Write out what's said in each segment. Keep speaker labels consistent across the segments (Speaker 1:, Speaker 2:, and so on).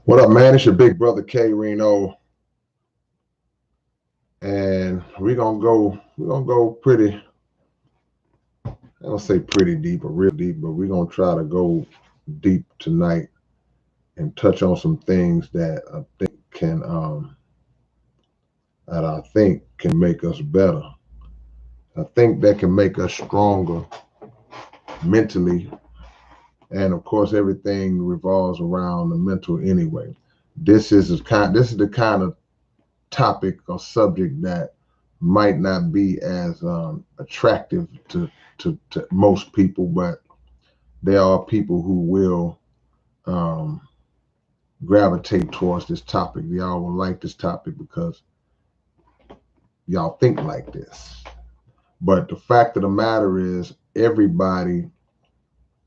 Speaker 1: What up, man? It's your big brother K-Rino, and we're gonna go pretty. I don't say pretty deep or real deep, but we're gonna try to go deep tonight and touch on some things that I think can make us better. I think that can make us stronger mentally, and of course, everything revolves around the mental anyway. This is the kind of topic or subject that might not be as attractive to most people, but there are people who will um, gravitate towards this topic. Y'all will like this topic because y'all think like this. But the fact of the matter is, everybody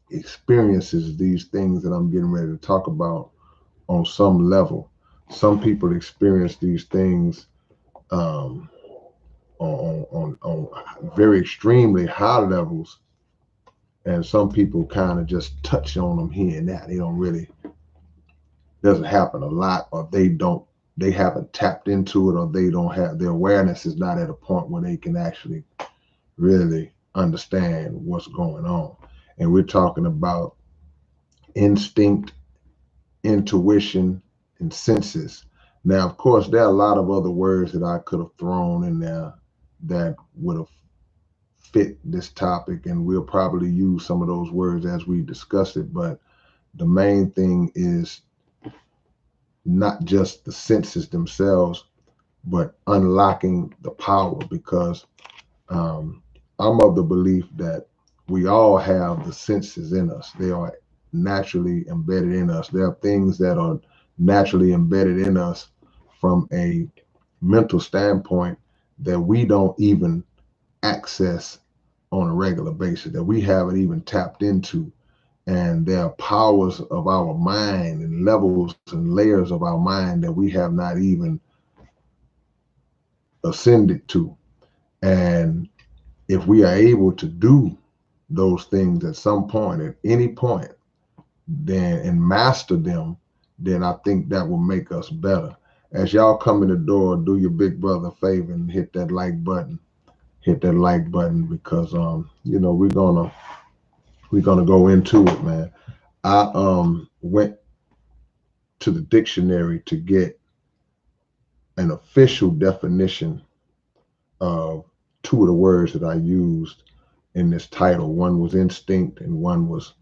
Speaker 1: experiences these things that I'm getting ready to talk about on some level. Some people experience these things um, on very extremely high levels, and some people kind of just touch on them here and there. They don't really doesn't happen a lot, or they haven't tapped into it, or they don't have their awareness is not at a point where they can actually really understand what's going on. And we're talking about instinct, intuition, and senses. Now, of course, there are a lot of other words that I could have thrown in there that would have fit this topic, and we'll probably use some of those words as we discuss it. But the main thing is not just the senses themselves, but unlocking the power, because um, I'm of the belief that we all have the senses in us. They are naturally embedded in us. There are things that are naturally embedded in us from a mental standpoint that we don't even access on a regular basis, that we haven't even tapped into. And there are powers of our mind and levels and layers of our mind that we have not even ascended to. And if we are able to do those things at some point, at any point, then and master them, then I think that will make us better. As y'all come in the door, do your big brother a favor and hit that like button. Hit that like button, because we're gonna go into it, man. I went to the dictionary to get an official definition of two of the words that I used in this title. One was instinct and one was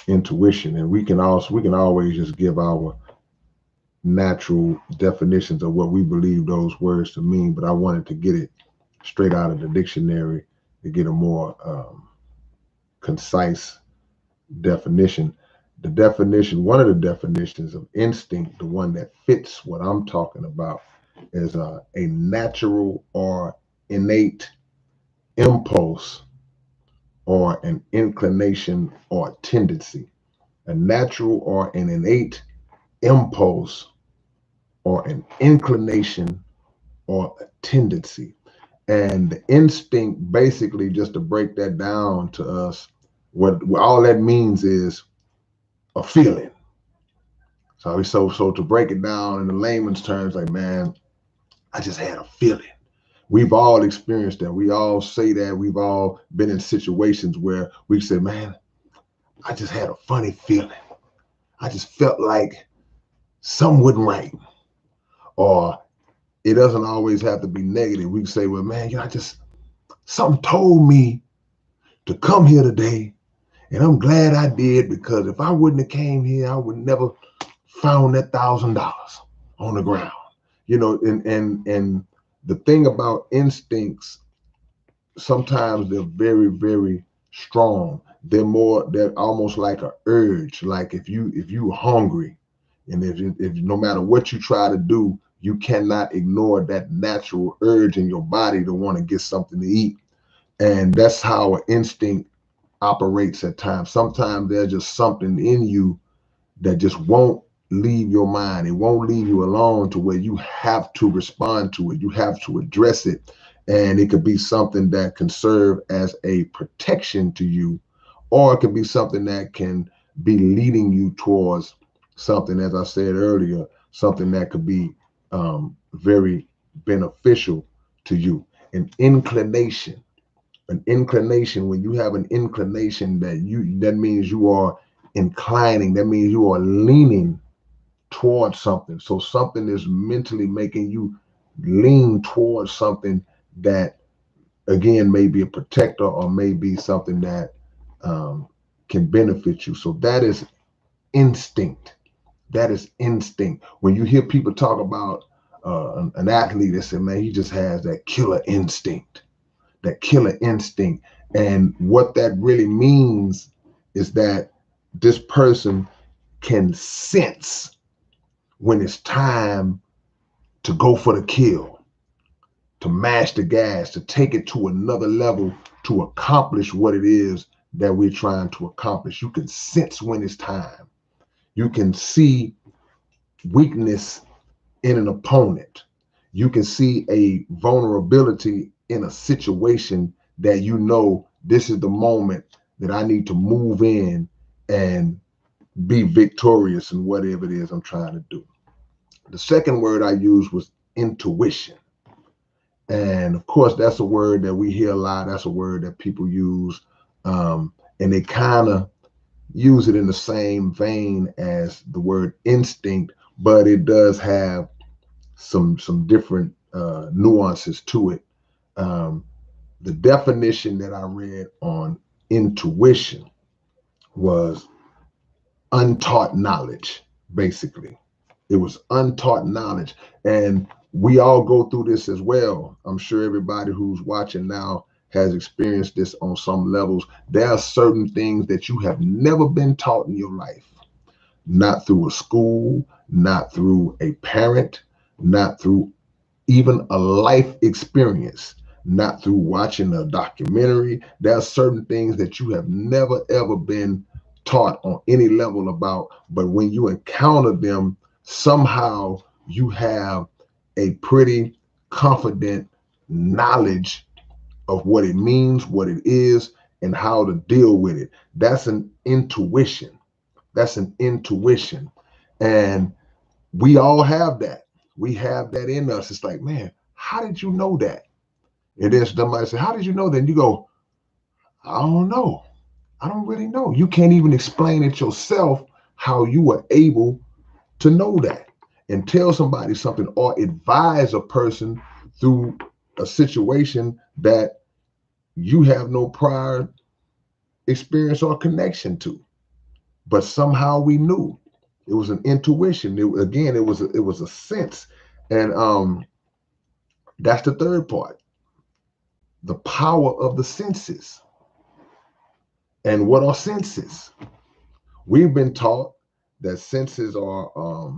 Speaker 1: intuition. And we can always just give our natural definitions of what we believe those words to mean, but I wanted to get it straight out of the dictionary to get a more concise definition. One of the definitions of instinct, the one that fits what I'm talking about, is a natural or innate impulse or an inclination or tendency. A natural or an innate impulse or an inclination or a tendency. And the instinct, basically, just to break that down to us, what all that means is a feeling. So to break it down in the layman's terms, like, man, I just had a feeling. We've all experienced that. We all say that. We've all been in situations where we say, man, I just had a funny feeling. I just felt like something wasn't right. Or it doesn't always have to be negative. We can say, well, man, something told me to come here today, and I'm glad I did, because if I wouldn't have came here, I would never found that $1,000 on the ground. And the thing about instincts, sometimes they're very, very strong. They're almost like an urge. Like if you're hungry, and if no matter what you try to do, you cannot ignore that natural urge in your body to want to get something to eat. And that's how an instinct operates at times. Sometimes there's just something in you that just won't leave your mind. It won't leave you alone, to where you have to respond to it. You have to address it. And it could be something that can serve as a protection to you, or it could be something that can be leading you towards something, as I said earlier, something that could be very beneficial to you. An inclination, when you have an inclination, that means you are inclining, that means you are leaning towards something. So something is mentally making you lean towards something that, again, may be a protector or may be something that can benefit you. So that is instinct. That is instinct. When you hear people talk about an athlete, they say, man, he just has that killer instinct, that killer instinct. And what that really means is that this person can sense when it's time to go for the kill, to mash the gas, to take it to another level, to accomplish what it is that we're trying to accomplish. You can sense when it's time. You can see weakness in an opponent. You can see a vulnerability in a situation that you know this is the moment that I need to move in and be victorious in whatever it is I'm trying to do. The second word I used was intuition. And of course, that's a word that we hear a lot. That's a word that people use. And they kind of use it in the same vein as the word instinct, but it does have some different nuances to it. The definition that I read on intuition was untaught knowledge, basically. It was untaught knowledge. And we all go through this as well. I'm sure everybody who's watching now has experienced this on some levels. There are certain things that you have never been taught in your life, not through a school, not through a parent, not through even a life experience, not through watching a documentary. There are certain things that you have never, ever been taught on any level about, but when you encounter them, somehow you have a pretty confident knowledge of what it means, what it is, and how to deal with it. That's an intuition. That's an intuition. And we all have that. We have that in us. It's like, man, how did you know that? And then somebody say, how did you know that? And you go, I don't know. I don't really know. You can't even explain it yourself how you were able to know that and tell somebody something or advise a person through a situation that you have no prior experience or connection to. But somehow we knew. It was an intuition. It was a sense. And that's the third part, the power of the senses. And what are senses? We've been taught that senses are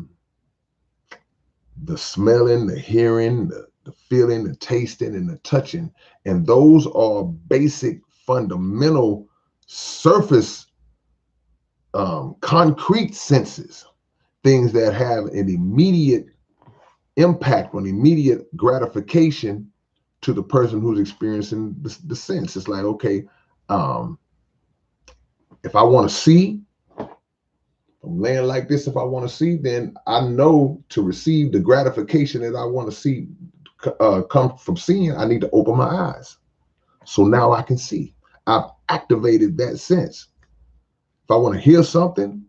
Speaker 1: the smelling, the hearing, the feeling, the tasting, and the touching. And those are basic, fundamental, surface, concrete senses, things that have an immediate impact on immediate gratification to the person who's experiencing the sense. It's like, okay, if I want to see, I'm laying like this, if I want to see, then I know to receive the gratification that I want to see come from seeing, I need to open my eyes. So now I can see. I've activated that sense. If I want to hear something,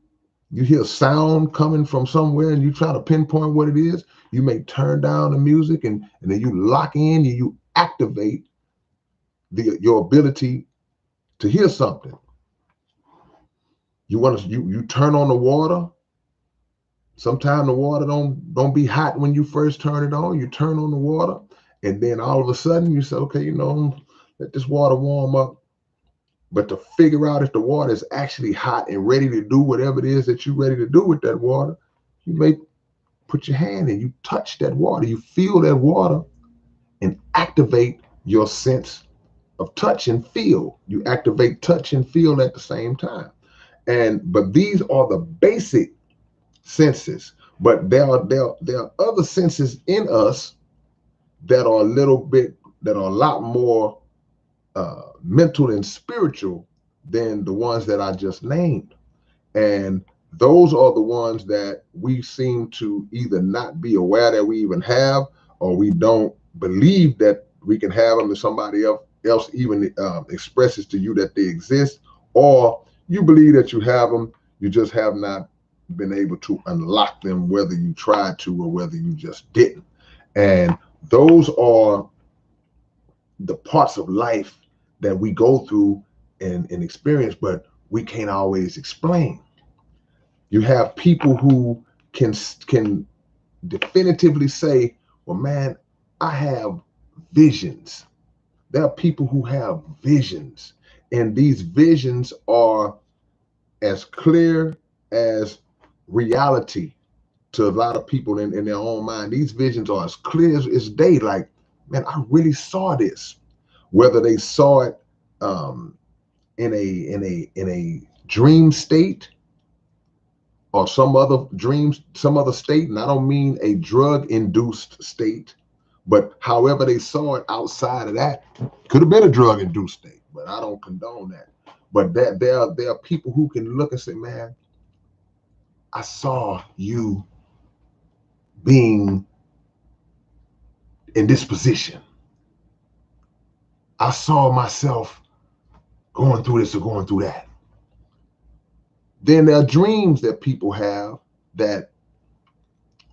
Speaker 1: you hear sound coming from somewhere and you try to pinpoint what it is, you may turn down the music and then you lock in, you activate your ability to hear something. You turn on the water. Sometimes the water don't be hot when you first turn it on. You turn on the water, and then all of a sudden you say, okay, let this water warm up. But to figure out if the water is actually hot and ready to do whatever it is that you're ready to do with that water, you may put your hand in, you touch that water, you feel that water, and activate your sense of touch and feel. You activate touch and feel at the same time. But these are the basic senses. But there are other senses in us that are a lot more mental and spiritual than the ones that I just named. And those are the ones that we seem to either not be aware that we even have, or we don't believe that we can have them if somebody else even expresses to you that they exist, or you believe that you have them, you just have not been able to unlock them, whether you tried to or whether you just didn't. And those are the parts of life that we go through and experience, but we can't always explain. You have people who can definitively say, well, man, I have visions. There are people who have visions, and these visions are as clear as reality to a lot of people in their own mind. These visions are as clear as day. Like, man, I really saw this. Whether they saw it in a dream state, or some other state, and I don't mean a drug-induced state, but however they saw it outside of that, could have been a drug-induced state, but I don't condone that. But that there are people who can look and say, man, I saw you being in this position. I saw myself going through this or going through that. Then there are dreams that people have that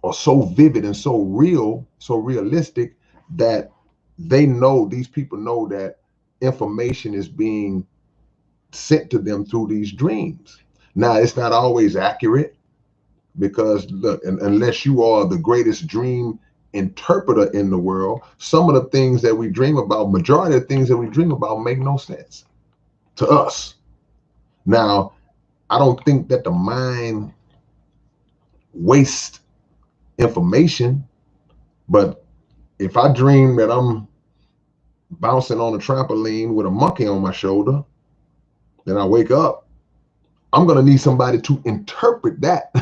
Speaker 1: are so vivid and so real, so realistic, that these people know that information is being sent to them through these dreams. Now, it's not always accurate, because look, unless you are the greatest dream interpreter in the world, some of the things that we dream about, majority of the things that we dream about, make no sense to us. Now, I don't think that the mind wastes information, but if I dream that I'm bouncing on a trampoline with a monkey on my shoulder, then I wake up, I'm going to need somebody to interpret that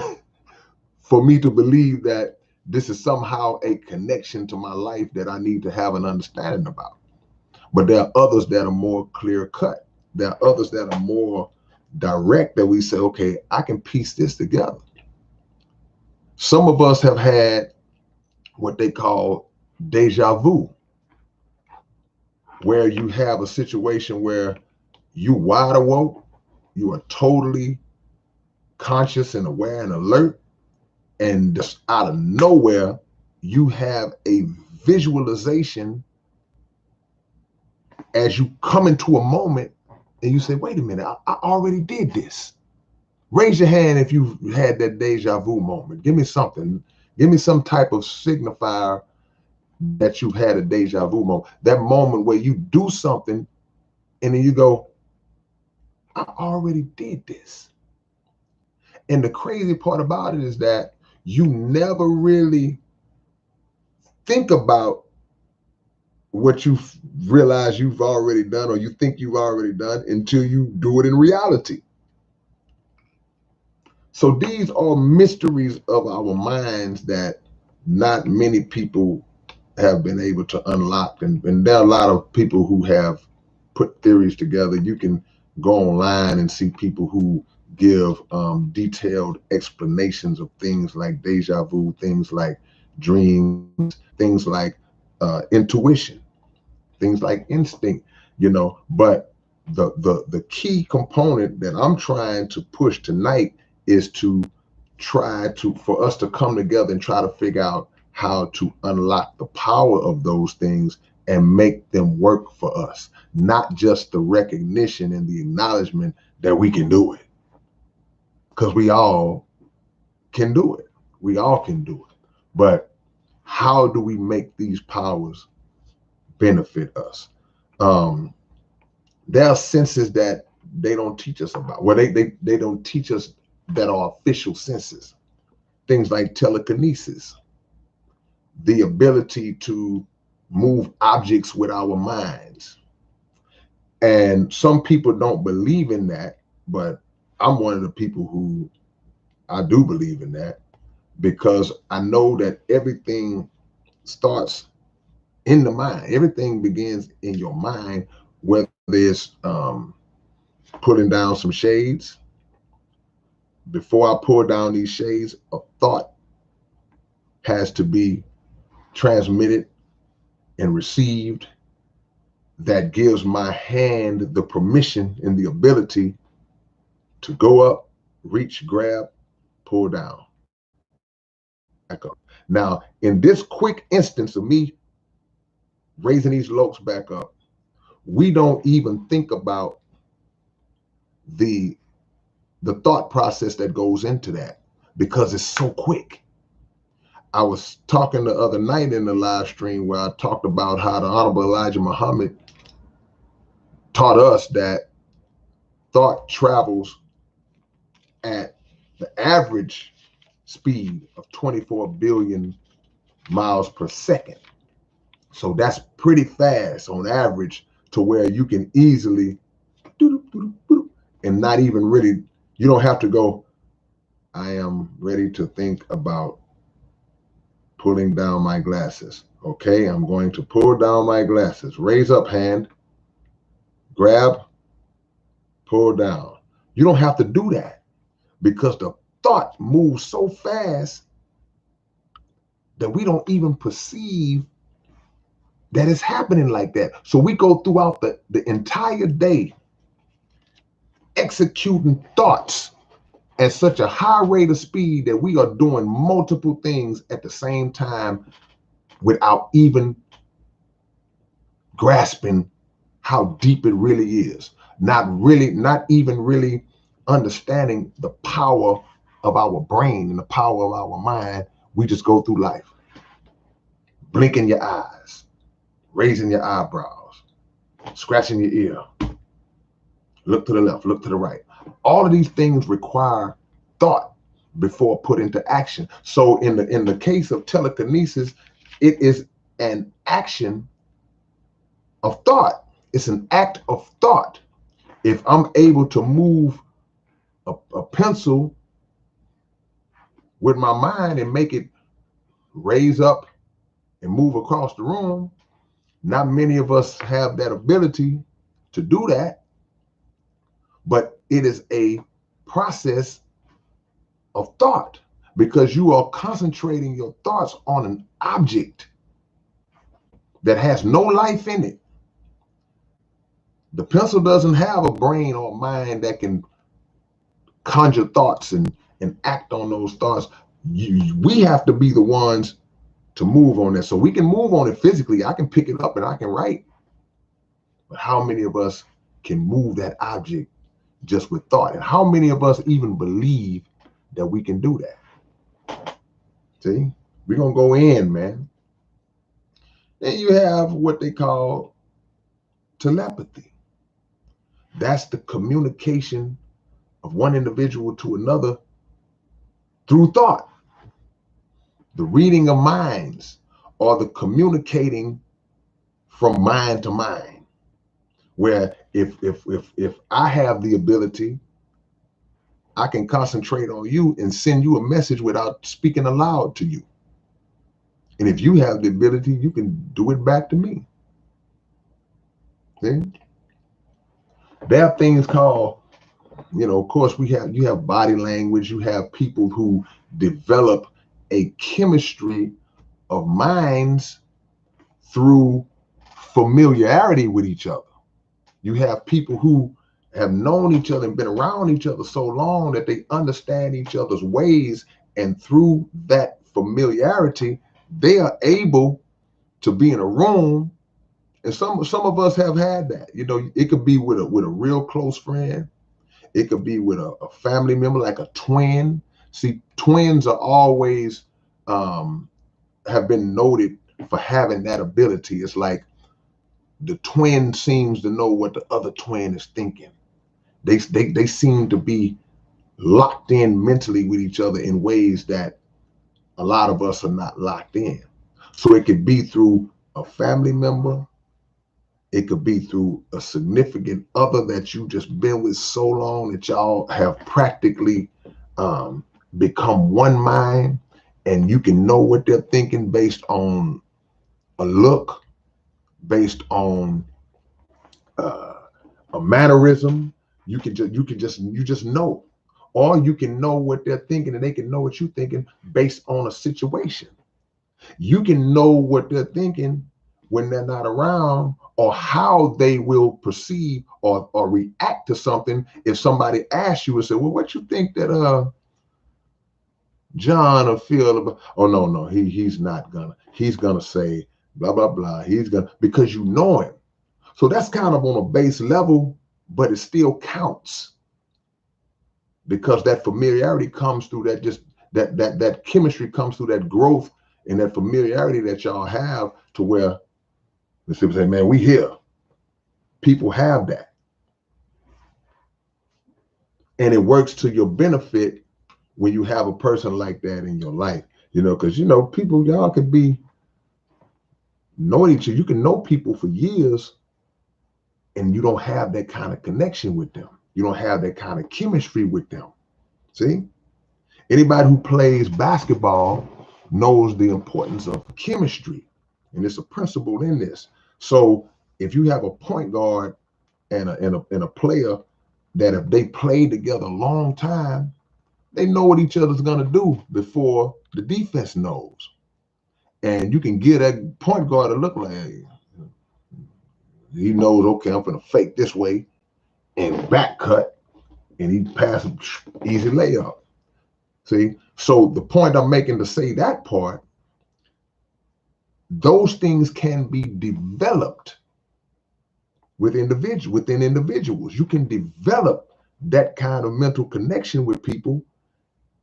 Speaker 1: for me to believe that this is somehow a connection to my life that I need to have an understanding about. But there are others that are more clear cut. There are others that are more direct, that we say, okay, I can piece this together. Some of us have had what they call deja vu, where you have a situation where you wide awoke, you are totally conscious and aware and alert, and just out of nowhere, you have a visualization as you come into a moment, and you say, wait a minute, I already did this. Raise your hand if you've had that deja vu moment. Give me something. Give me some type of signifier that you've had a deja vu moment. That moment where you do something and then you go, I already did this. And the crazy part about it is that you never really think about what you realize you've already done, or you think you've already done, until you do it in reality. So these are mysteries of our minds that not many people have been able to unlock. And there are a lot of people who have put theories together. You can go online and see people who give detailed explanations of things like deja vu, things like dreams, things like intuition, things like instinct, but the key component that I'm trying to push tonight is to for us to come together and try to figure out how to unlock the power of those things and make them work for us, not just the recognition and the acknowledgement that we can do it, because we all can do it. We all can do it. But how do we make these powers benefit us? There are senses that they don't teach us about. Well, they don't teach us that are official senses. Things like telekinesis, the ability to move objects with our minds. And some people don't believe in that, but I'm one of the people who I do believe in that, because I know that everything starts in the mind. Everything begins in your mind, whether it's putting down some shades, before I pour down these shades, a thought has to be transmitted and received that gives my hand the permission and the ability to go up, reach, grab, pull down, back up. Now, in this quick instance of me raising these lokes back up, we don't even think about the thought process that goes into that because it's so quick. I was talking the other night in the live stream where I talked about how the Honorable Elijah Muhammad taught us that thought travels at the average speed of 24 billion miles per second. So that's pretty fast on average to where you can easily and not even really, you don't have to go, I am ready to think about pulling down my glasses. Okay, I'm going to pull down my glasses. Raise up hand, grab, pull down. You don't have to do that because the thought moves so fast that we don't even perceive that it's happening like that. So we go throughout the entire day executing thoughts at such a high rate of speed that we are doing multiple things at the same time without even grasping how deep it really is. Not even really understanding the power of our brain and the power of our mind. We just go through life, blinking your eyes, raising your eyebrows, scratching your ear, look to the left, look to the right. All of these things require thought before put into action. So in the case of telekinesis, it is an action of thought. It's an act of thought. If I'm able to move a pencil with my mind and make it raise up and move across the room, not many of us have that ability to do that, but it is a process of thought because you are concentrating your thoughts on an object that has no life in it. The pencil doesn't have a brain or mind that can conjure thoughts and act on those thoughts. We have to be the ones to move on that. So we can move on it physically. I can pick it up and I can write. But how many of us can move that object just with thought? And how many of us even believe that we can do that? See, we're going to go in, man. Then you have what they call telepathy. That's the communication of one individual to another through thought. The reading of minds or the communicating from mind to mind. Where if I have the ability, I can concentrate on you and send you a message without speaking aloud to you. And if you have the ability, you can do it back to me. See? There are things called, of course, you have body language. You have people who develop a chemistry of minds through familiarity with each other. You have people who have known each other and been around each other so long that they understand each other's ways. And through that familiarity, they are able to be in a room. And some of us have had that. It could be with a real close friend. It could be with a family member, like a twin. See, twins are always have been noted for having that ability. It's like the twin seems to know what the other twin is thinking. They seem to be locked in mentally with each other in ways that a lot of us are not locked in. So it could be through a family member. It could be through a significant other that you just been with so long that y'all have practically become one mind, and you can know what they're thinking based on a look, based on a mannerism. You just know. or you can know what they're thinking and they can know what you're thinking based on a situation. You can know what they're thinking when they're not around, or how they will perceive or react to something. If somebody asks you and say, well, what you think that John or Phil about? Oh, no, he's gonna say blah blah blah. He's gonna, because you know him. So that's kind of on a base level, but it still counts, because that familiarity comes through that, just that chemistry comes through that growth and that familiarity that y'all have, to where the people say, man, we here. People have that. And it works to your benefit when you have a person like that in your life, because, people, y'all could be knowing each other. You can know people for years and you don't have that kind of connection with them. You don't have that kind of chemistry with them. See? Anybody who plays basketball knows the importance of chemistry, and it's a principle in this. So if you have a point guard and a player that, if they play together a long time, they know what each other's gonna do before the defense knows. And you can get that point guard to look like, hey, he knows, okay, I'm gonna fake this way and back cut, and he pass easy layup. See, so the point I'm making to say that part, those things can be developed within individuals. You can develop that kind of mental connection with people,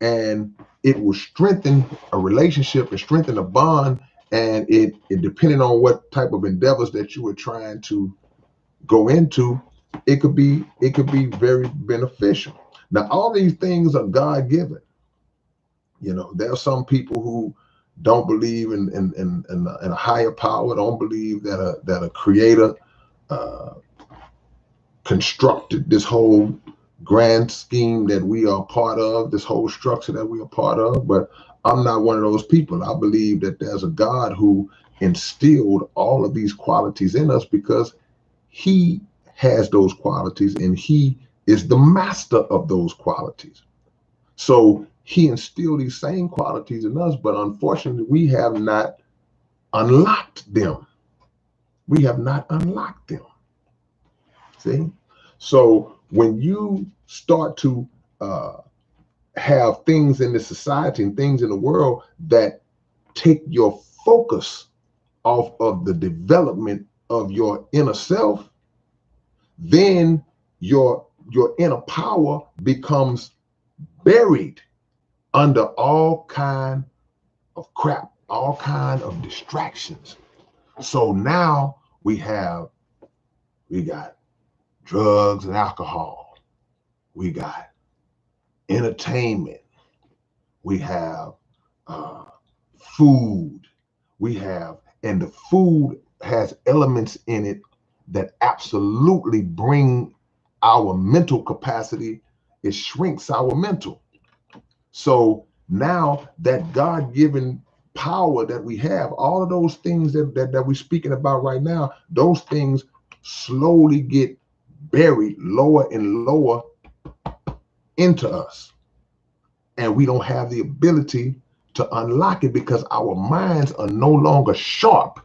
Speaker 1: and it will strengthen a relationship and strengthen a bond. And it depending on what type of endeavors that you are trying to go into, it could be very beneficial. Now, all these things are God-given. There are some people who don't believe in a higher power, don't believe that a creator constructed this whole grand scheme that we are part of, this whole structure that we are part of. But I'm not one of those people. I believe that there's a God who instilled all of these qualities in us, because he has those qualities and he is the master of those qualities. So he instilled these same qualities in us, but unfortunately we have not unlocked them. We have not unlocked them. See? So when you start to have things in the society and things in the world that take your focus off of the development of your inner self, then your inner power becomes buried under all kind of crap, all kind of distractions. So now we got drugs and alcohol, we got entertainment, we have food, and the food has elements in it that absolutely bring our mental capacity. It shrinks our mental. So now that God-given power that we have, all of those things that we're speaking about right now, those things slowly get buried lower and lower into us. And we don't have the ability to unlock it, because our minds are no longer sharp,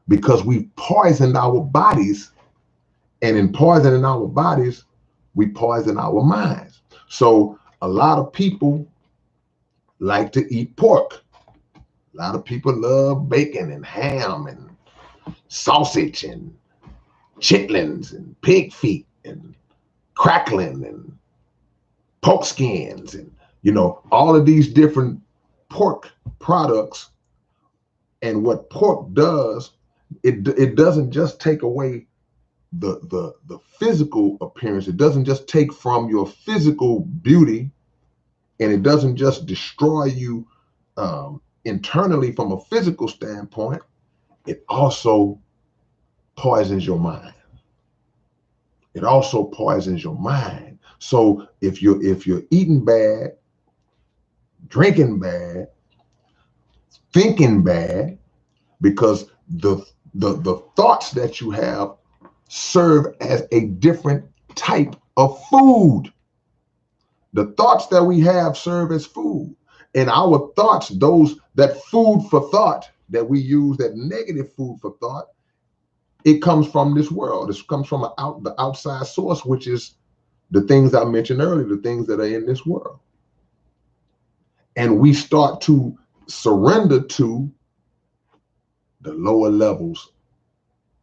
Speaker 1: because we've poisoned our bodies. And in poisoning our bodies, we poison our minds. So a lot of people like to eat pork. A lot of people love bacon and ham and sausage and chitlins and pig feet and crackling and pork skins, and all of these different pork products. And what pork does, it doesn't just take away the physical appearance. It doesn't just take from your physical beauty, and it doesn't just destroy you internally from a physical standpoint. It also poisons your mind. It also poisons your mind. So if you're eating bad, drinking bad, thinking bad, because the thoughts that you have serve as a different type of food. The thoughts that we have serve as food. And our thoughts, those that food for thought that we use, that negative food for thought, it comes from this world. It comes from the outside source, which is the things I mentioned earlier, the things that are in this world. And we start to surrender to the lower levels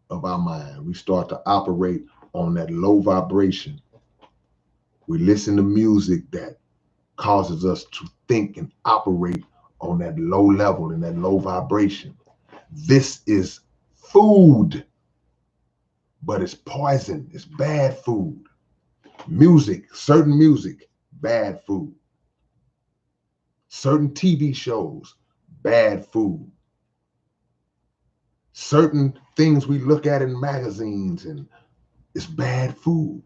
Speaker 1: of our mind. We start to operate on that low vibration. We listen to music that causes us to think and operate on that low level and that low vibration. This is food, but it's poison. It's bad food. Music, certain music, bad food. Certain TV shows, bad food. Certain things we look at in magazines, and it's bad food.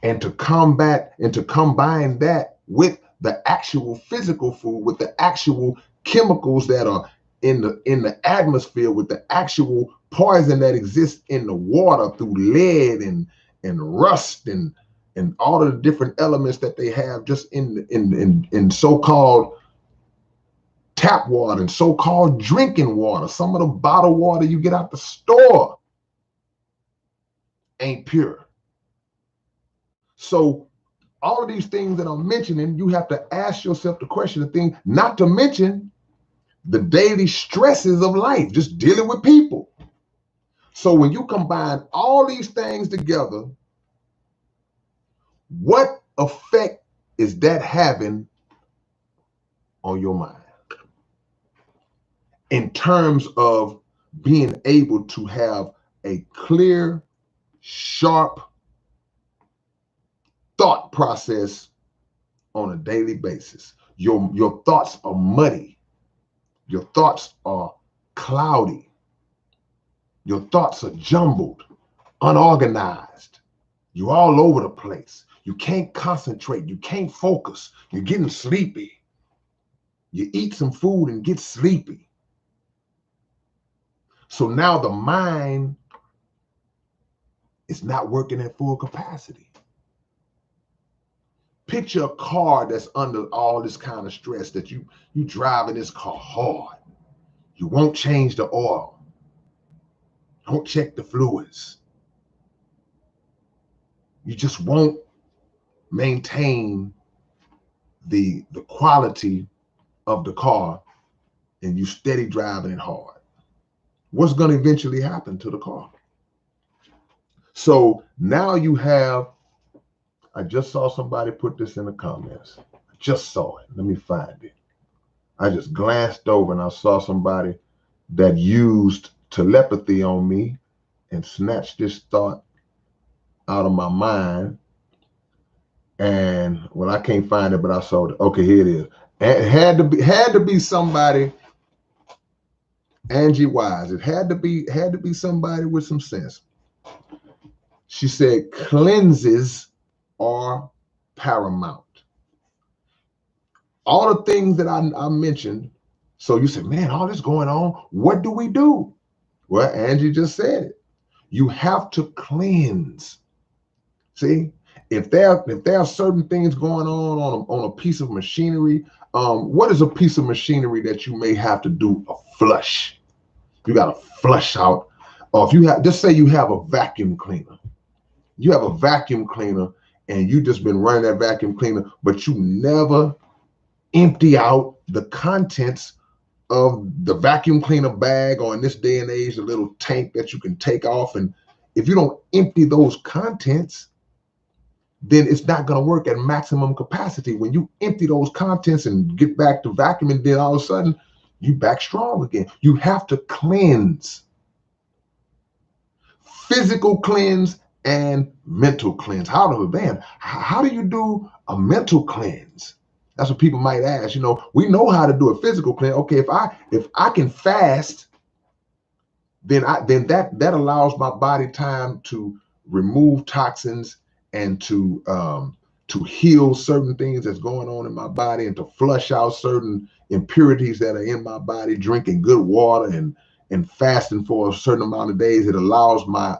Speaker 1: And to combat and to combine that with the actual physical food, with the actual chemicals that are in the atmosphere, with the actual poison that exists in the water through lead and rust and all of the different elements that they have just in so-called tap water and so-called drinking water. Some of the bottled water you get out the store ain't pure. So all of these things that I'm mentioning, you have to ask yourself the question, the thing, not to mention the daily stresses of life, just dealing with people. So when you combine all these things together, what effect is that having on your mind in terms of being able to have a clear, sharp thought process on a daily basis? Your thoughts are muddy. Your thoughts are cloudy. Your thoughts are jumbled, unorganized. You're all over the place. You can't concentrate. You can't focus. You're getting sleepy. You eat some food and get sleepy. So now the mind is not working at full capacity. Picture a car that's under all this kind of stress, that you driving this car hard. You won't change the oil. Don't check the fluids. You just won't maintain the quality of the car, and you steady driving it hard. What's going to eventually happen to the car? So now you have, I just saw somebody put this in the comments. I just saw it. Let me find it. I just glanced over and I saw somebody that used telepathy on me and snatched this thought out of my mind. And well, I can't find it, but I saw it. Okay, here it is. It had to be somebody, Angie Wise. It had to be somebody with some sense. She said cleanses are paramount. All the things that I mentioned. So you said, man, all this going on. What do we do? Well, Angie just said it. You have to cleanse. See, if there are certain things going on a piece of machinery, what is a piece of machinery that you may have to do a flush? You got to flush out. Or if you have, just say you have a vacuum cleaner. You have a vacuum cleaner and you just been running that vacuum cleaner, but you never empty out the contents of the vacuum cleaner bag, or in this day and age, a little tank that you can take off. And if you don't empty those contents, then it's not going to work at maximum capacity. When you empty those contents and get back to vacuuming, then all of a sudden you back strong again. You have to cleanse. Physical cleanse and mental cleanse. How do you do a mental cleanse? That's what people might ask. You know, we know how to do a physical cleanse. Okay, if I can fast, then that allows my body time to remove toxins and to heal certain things that's going on in my body, and to flush out certain impurities that are in my body. Drinking good water and fasting for a certain amount of days, it allows my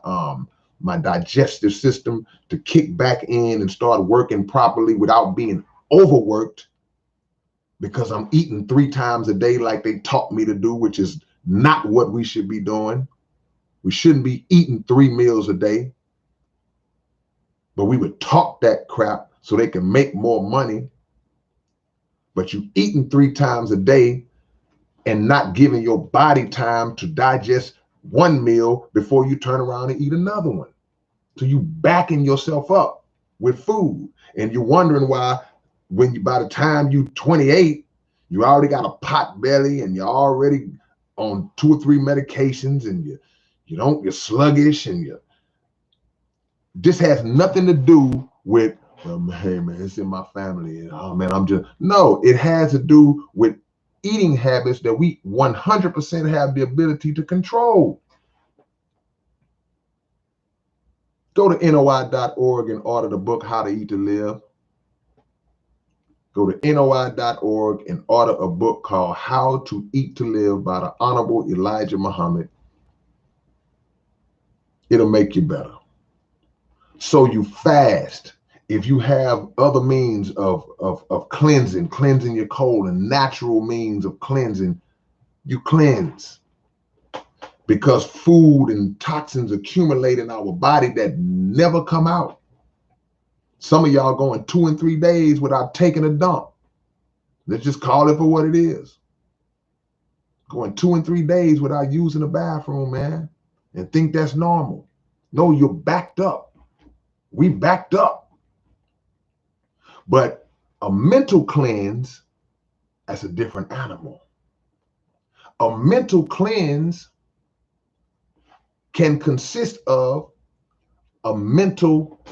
Speaker 1: my digestive system to kick back in and start working properly without being overworked, because I'm eating 3 times a day like they taught me to do, which is not what we should be doing. We shouldn't be eating 3 meals a day, but we would talk that crap so they can make more money. But you eating 3 times a day and not giving your body time to digest one meal before you turn around and eat another one. So you backing yourself up with food, and you're wondering why by the time you 28, you already got a pot belly and you're already on 2 or 3 medications, and you're sluggish, and this has nothing to do with, well, hey man, it's in my family, and oh man, no, it has to do with eating habits that we 100% have the ability to control. Go to NOI.org and order the book, How to Eat to Live. Go to NOI.org and order a book called How to Eat to Live by the Honorable Elijah Muhammad. It'll make you better. So you fast. If you have other means of cleansing your colon, natural means of cleansing, you cleanse. Because food and toxins accumulate in our body that never come out. Some of y'all going 2 and 3 days without taking a dump. Let's just call it for what it is. Going 2 and 3 days without using the bathroom, man, and think that's normal. No, you're backed up. We backed up. But a mental cleanse, that's a different animal. A mental cleanse can consist of a mental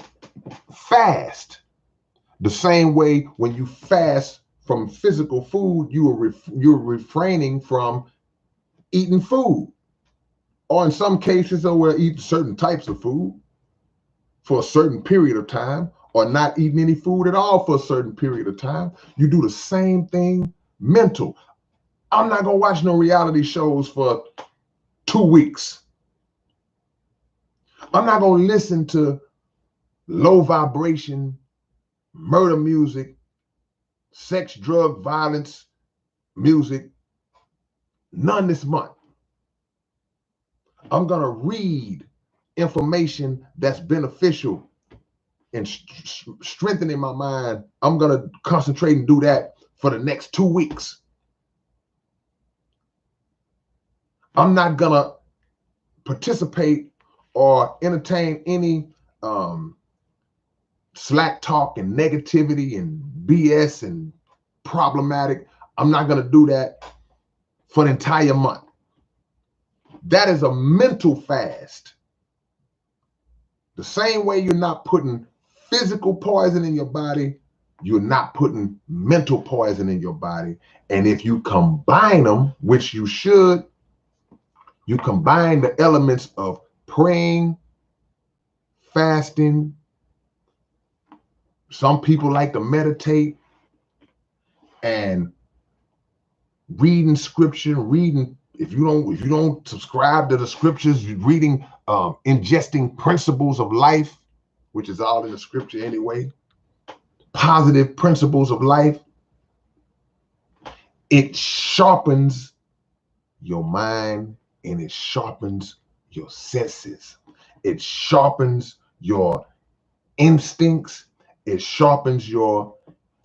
Speaker 1: fast. The same way when you fast from physical food, you're refraining from eating food. Or in some cases, we'll eat certain types of food for a certain period of time, or not eating any food at all for a certain period of time. You do the same thing mental. I'm not going to watch no reality shows for 2 weeks. I'm not going to listen to low vibration, murder music, sex, drug, violence music, none this month. I'm going to read information that's beneficial and strengthening my mind. I'm going to concentrate and do that for the next 2 weeks. I'm not going to participate or entertain any slack talk and negativity and BS and problematic. I'm not going to do that for an entire month. That is a mental fast. The same way you're not putting physical poison in your body, you're not putting mental poison in your body. And if you combine them, which you should, you combine the elements of praying, fasting. Some people like to meditate and reading scripture, if you don't subscribe to the scriptures, you're reading, ingesting principles of life, which is all in the scripture anyway, positive principles of life. It sharpens your mind and it sharpens your senses. It sharpens your instincts. It sharpens your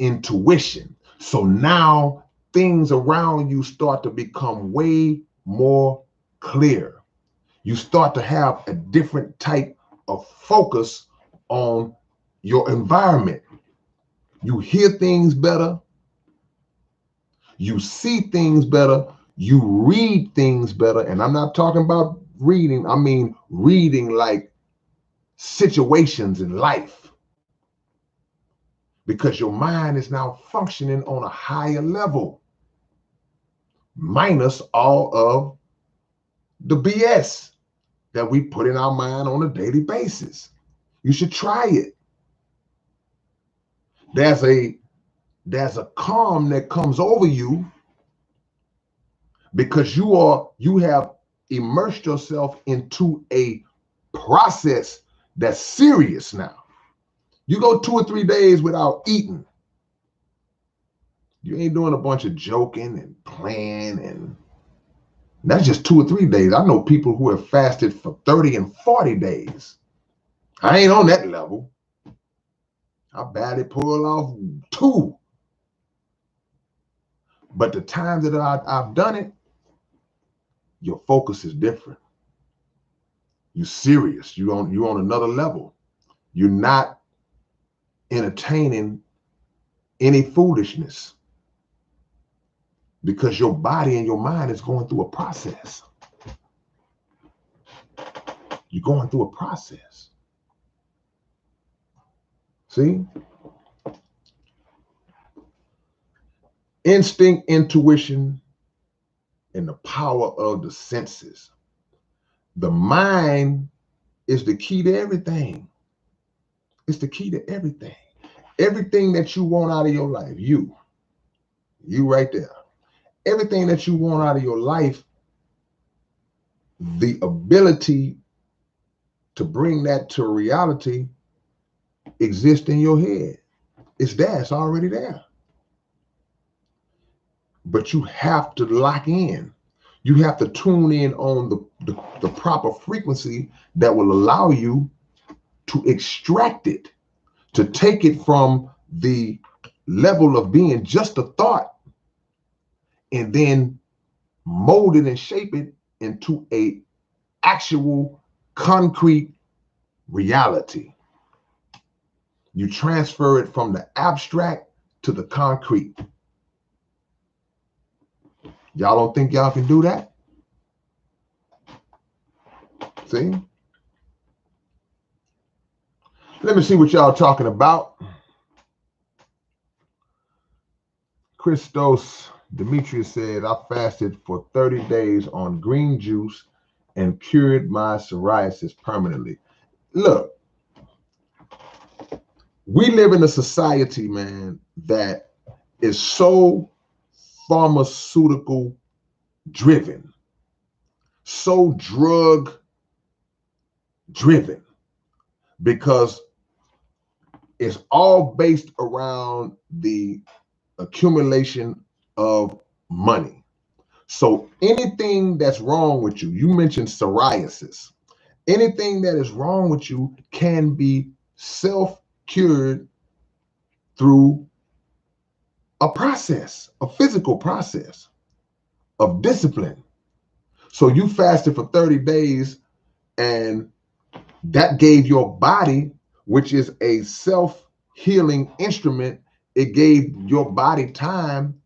Speaker 1: intuition. So now things around you start to become way more clear. You start to have a different type of focus on your environment. You hear things better. You see things better. You read things better. And I'm not talking about reading. I mean reading like situations in life. Because your mind is now functioning on a higher level, minus all of the BS that we put in our mind on a daily basis. You should try it. There's a calm that comes over you because you have immersed yourself into a process that's serious now. You go 2 or 3 days without eating. You ain't doing a bunch of joking and playing, and that's just 2 or 3 days. I know people who have fasted for 30 and 40 days. I ain't on that level. I barely pull off 2. But the times that I've done it, your focus is different. You're serious. You're on another level. You're not entertaining any foolishness because your body and your mind is going through a process. You're going through a process. See? Instinct, intuition, and the power of the senses. The mind is the key to everything. It's the key to everything. Everything that you want out of your life, you right there. Everything that you want out of your life, the ability to bring that to reality exists in your head. It's there. It's already there. But you have to lock in. You have to tune in on the proper frequency that will allow you to extract it, to take it from the level of being just a thought and then mold it and shape it into a actual concrete reality. You transfer it from the abstract to the concrete. Y'all don't think y'all can do that? See? Let me see what y'all talking about. Christos Demetrius said, I fasted for 30 days on green juice and cured my psoriasis permanently. Look, we live in a society, man, that is so pharmaceutical driven, so drug driven, because it's all based around the accumulation of money. So anything that's wrong with you, you mentioned psoriasis, anything that is wrong with you can be self-cured through a process, a physical process of discipline. So you fasted for 30 days and that gave your body, which is a self-healing instrument, it gave your body time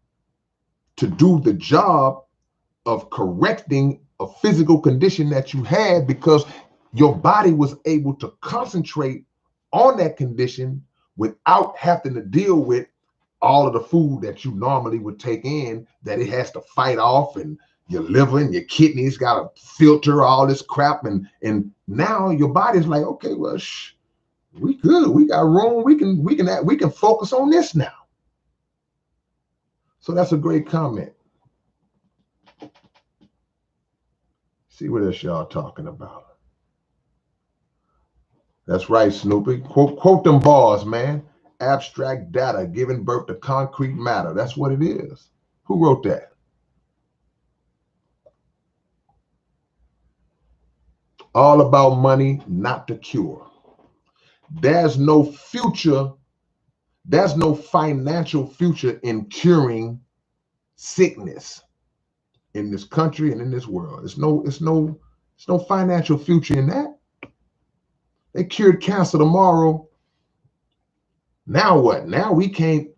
Speaker 1: to do the job of correcting a physical condition that you had, because your body was able to concentrate on that condition without having to deal with all of the food that you normally would take in that it has to fight off, and your liver and your kidneys got to filter all this crap, and now your body's like, okay, well, we good, we got room, we can focus on this now. So that's a great comment. See what else y'all talking about. That's right, Snoopy. Quote them bars, man. Abstract data giving birth to concrete matter. That's what it is. Who wrote that? All about money, not the cure. There's no future. There's no financial future in curing sickness in this country and in this world. It's no financial future in that. They cured cancer tomorrow. Now what? Now we can't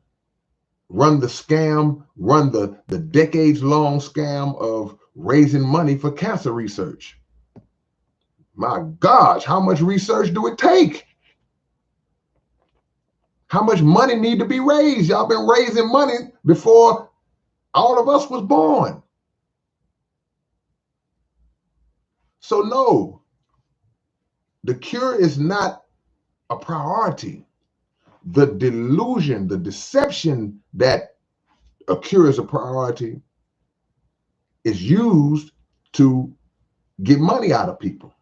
Speaker 1: run the scam, run the decades-long scam of raising money for cancer research. My gosh, how much research do it take? How much money need to be raised? Y'all been raising money before all of us was born. So no, the cure is not a priority. The delusion, the deception that a cure is a priority is used to get money out of people.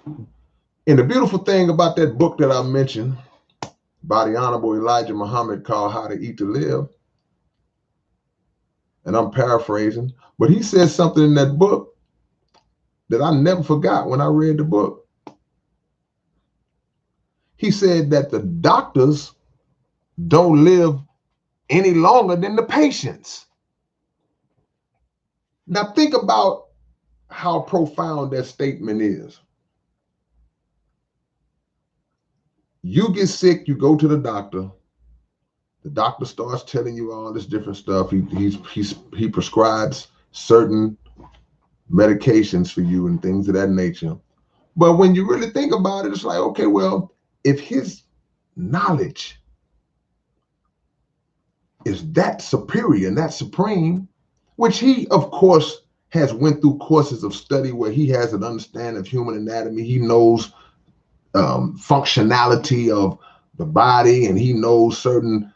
Speaker 1: And the beautiful thing about that book that I mentioned by the Honorable Elijah Muhammad called How to Eat to Live, and I'm paraphrasing, but he says something in that book that I never forgot when I read the book. He said that the doctors don't live any longer than the patients. Now think about how profound that statement is. You get sick, you go to the doctor starts telling you all this different stuff. He prescribes certain medications for you and things of that nature. But when you really think about it, it's like, okay, well, if his knowledge is that superior and that supreme, which he, of course, has went through courses of study where he has an understanding of human anatomy. He knows functionality of the body, and he knows certain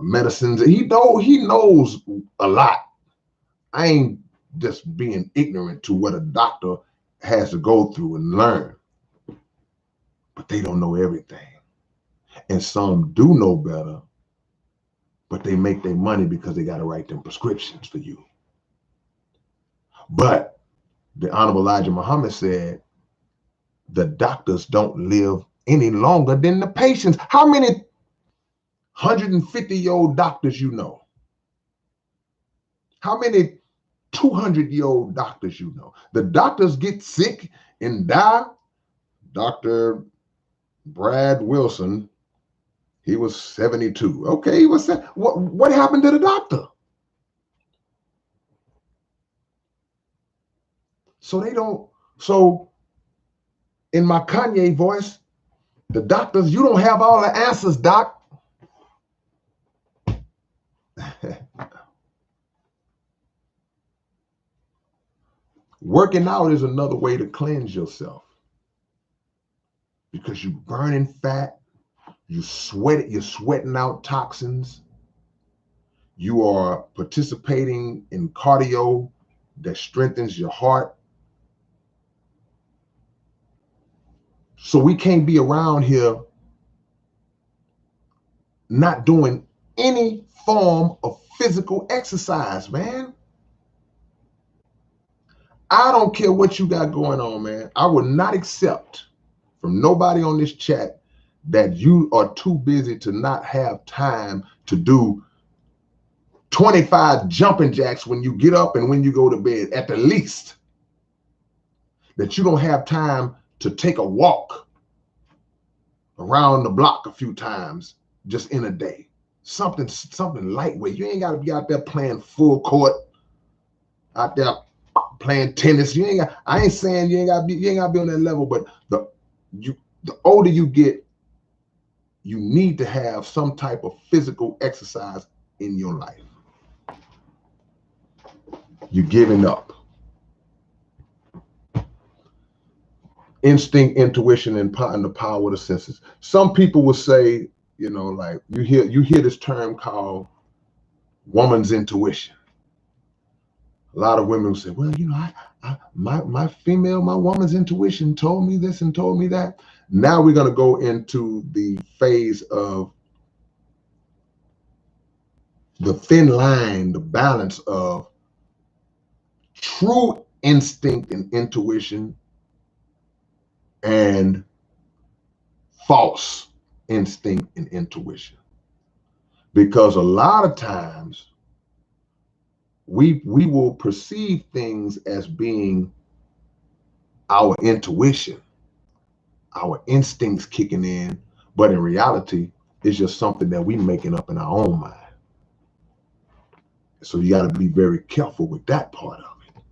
Speaker 1: medicines. He knows a lot. I ain't just being ignorant to what a doctor has to go through and learn, but they don't know everything. And some do know better, but they make their money because they got to write them prescriptions for you. But the Honorable Elijah Muhammad said the doctors don't live any longer than the patients. How many 150-year-old doctors you know? How many 200-year-old doctors you know? The doctors get sick and die. Dr. Brad Wilson, he was 72. Okay, he was. What happened to the doctor? So they don't. So in my Kanye voice, the doctors, you don't have all the answers, doc. Working out is another way to cleanse yourself because you're burning fat, you're sweating out toxins, you are participating in cardio that strengthens your heart. So we can't be around here not doing any form of physical exercise, man. I don't care what you got going on, man. I will not accept from nobody on this chat that you are too busy to not have time to do 25 jumping jacks when you get up and when you go to bed, at the least. That you don't have time to take a walk around the block a few times just in a day. Something lightweight. You ain't got to be out there playing full court, out there playing tennis. I ain't saying you ain't got to be on that level, but the older you get, you need to have some type of physical exercise in your life. You're giving up. Instinct, intuition, and the power of the senses. Some people will say, like you hear this term called woman's intuition. A lot of women will say, well, my woman's intuition told me this and told me that. Now we're going to go into the phase of the thin line, the balance of true instinct and intuition and false instinct and intuition. Because a lot of times we will perceive things as being our intuition, our instincts kicking in, but in reality, it's just something that we making up in our own mind. So you got to be very careful with that part of it,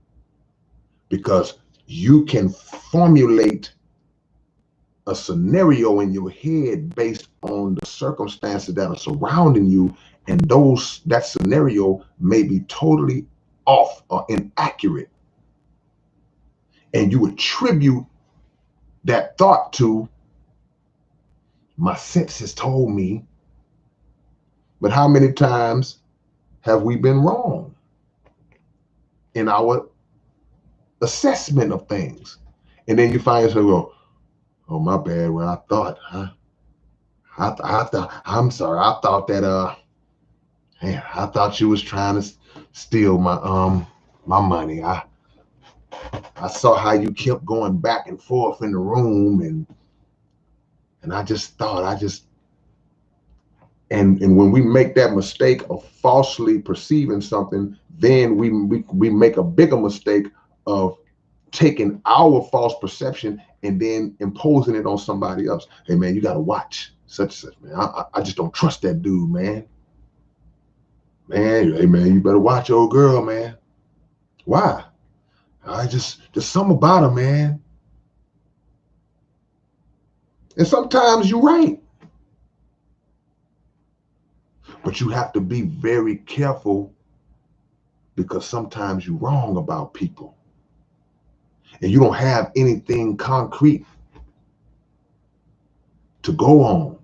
Speaker 1: because you can formulate a scenario in your head based on the circumstances that are surrounding you, and that scenario may be totally off or inaccurate, and you attribute that thought to my senses told me. But how many times have we been wrong in our assessment of things? And then you find yourself go, oh, my bad. Well, I thought, I'm sorry. I thought that, man, I thought you was trying to steal my money. I saw how you kept going back and forth in the room, and I just thought, and when we make that mistake of falsely perceiving something, then we make a bigger mistake of taking our false perception and then imposing it on somebody else. Hey man, you gotta watch such and such, man. I just don't trust that dude, man. Man, hey man, you better watch old girl, man. Why? I just something about her, man. And sometimes you're right. But you have to be very careful, because sometimes you're wrong about people and you don't have anything concrete to go on.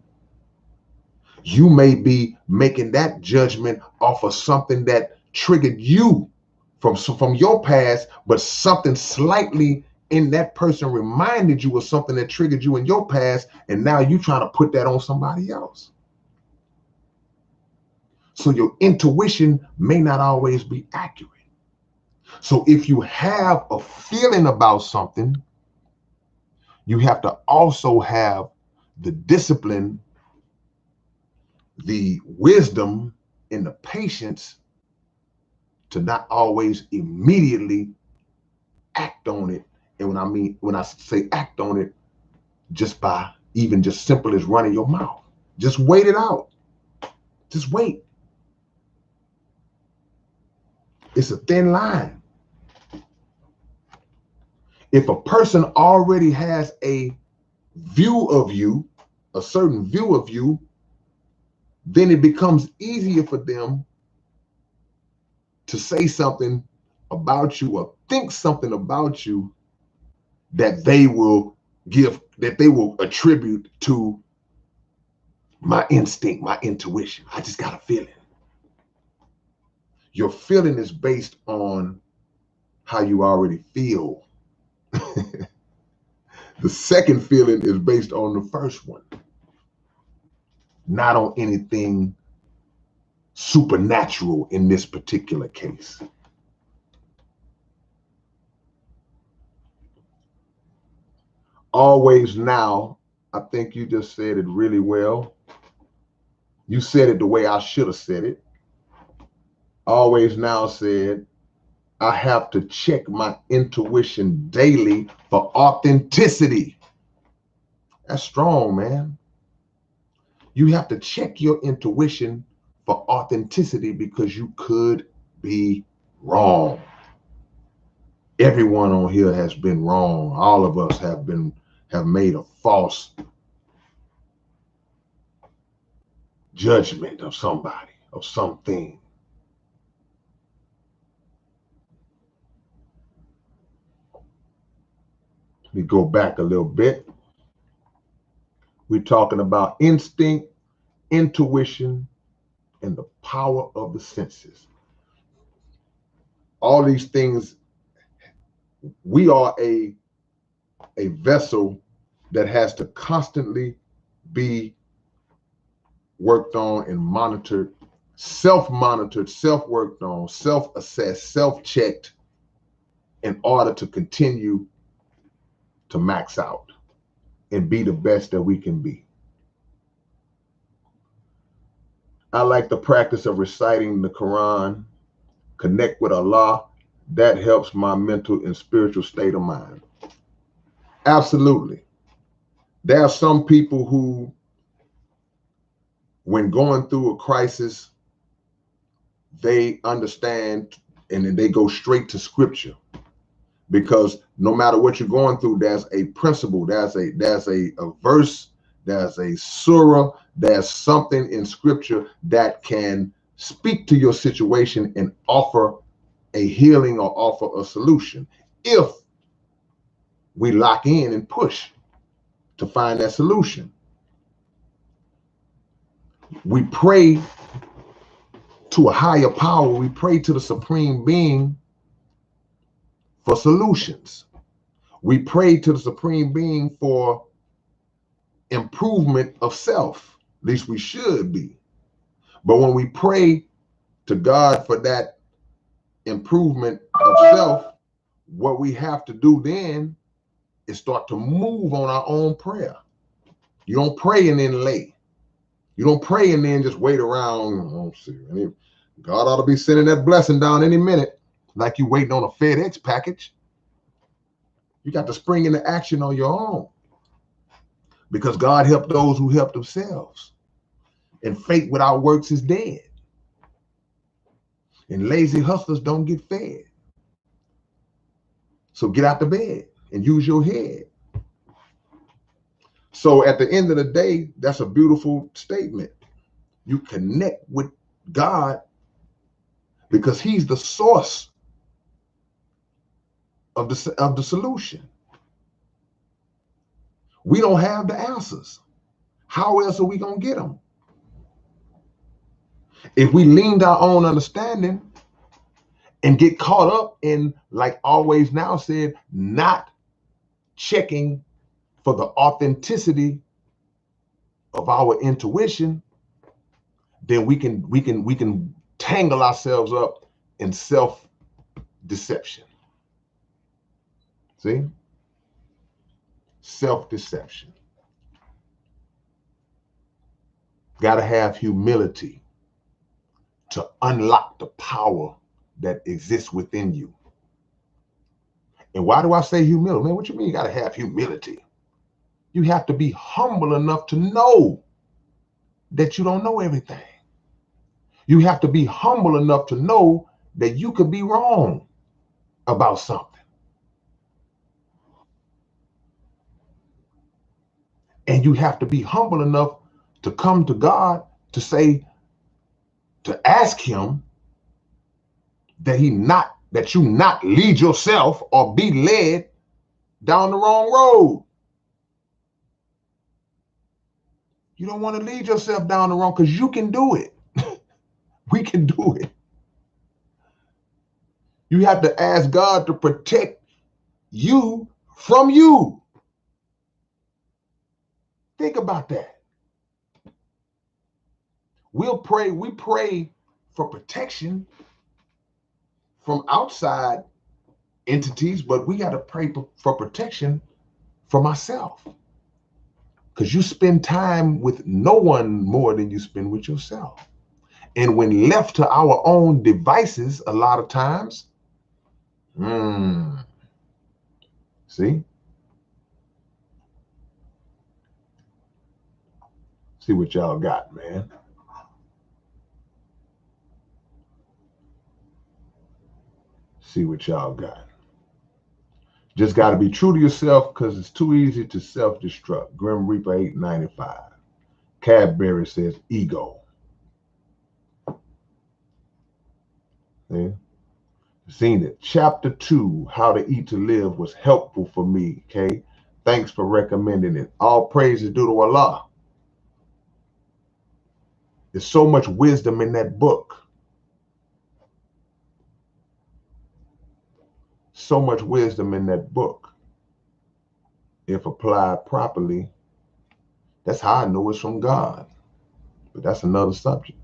Speaker 1: You may be making that judgment off of something that triggered you from your past, but something slightly in that person reminded you of something that triggered you in your past, and now you're trying to put that on somebody else. So your intuition may not always be accurate. So if you have a feeling about something, you have to also have the discipline, the wisdom, and the patience to not always immediately act on it. And when I say act on it, just by even just simple as running your mouth, just wait it out. Just wait. It's a thin line. If a person already has a view of you, a certain view of you, then it becomes easier for them to say something about you or think something about you that they will attribute to my instinct, my intuition. I just got a feeling. Your feeling is based on how you already feel. The second feeling is based on the first one, not on anything supernatural in this particular case. Always now, I think you just said it really well. You said it the way I should have said it. Always now said, I have to check my intuition daily for authenticity. That's strong, man. You have to check your intuition for authenticity because you could be wrong. Everyone on here has been wrong. All of us have made a false judgment of somebody, of something. Let me go back a little bit. We're talking about instinct, intuition, and the power of the senses. All these things, we are a vessel that has to constantly be worked on and monitored, self-monitored, self-worked on, self-assessed, self-checked in order to continue to max out and be the best that we can be. I like the practice of reciting the Quran, connect with Allah. That helps my mental and spiritual state of mind. Absolutely. There are some people who, when going through a crisis, they understand and then they go straight to scripture, because no matter what you're going through, there's a principle, there's a verse, there's a surah, there's something in scripture that can speak to your situation and offer a healing or offer a solution if we lock in and push to find that solution. We pray to a higher power, we pray to the supreme being for solutions. We pray to the Supreme Being for improvement of self. At least we should be. But when we pray to God for that improvement of self, what we have to do then is start to move on our own prayer. You don't pray and then lay. You don't pray and then just wait around. Oh, see, God ought to be sending that blessing down any minute, like you waiting on a FedEx package. You got to spring into action on your own, because God helped those who help themselves. And faith without works is dead. And lazy hustlers don't get fed. So get out the bed and use your head. So at the end of the day, that's a beautiful statement. You connect with God because he's the source of the solution. We don't have the answers. How else are we going to get them? If we leaned our own understanding and get caught up in, like Always Now said, not checking for the authenticity of our intuition, then we can tangle ourselves up in self-deception. See? Self-deception. Got to have humility to unlock the power that exists within you. And why do I say humility? Man, what you mean you got to have humility? You have to be humble enough to know that you don't know everything. You have to be humble enough to know that you could be wrong about something. And you have to be humble enough to come to God to say, to ask him that you not lead yourself or be led down the wrong road. You don't want to lead yourself down the wrong, because you can do it. We can do it. You have to ask God to protect you from you. Think about that. We pray for protection from outside entities, but we got to pray for protection from ourselves. Because you spend time with no one more than you spend with yourself. And when left to our own devices, a lot of times, see? See what y'all got, man. See what y'all got. Just got to be true to yourself, because it's too easy to self-destruct. Grim Reaper 895. Cadbury says ego. Yeah. Seen it. Chapter 2, How to Eat to Live, was helpful for me, okay? Thanks for recommending it. All praise is due to Allah. There's so much wisdom in that book. So much wisdom in that book. If applied properly, that's how I know it's from God. But that's another subject.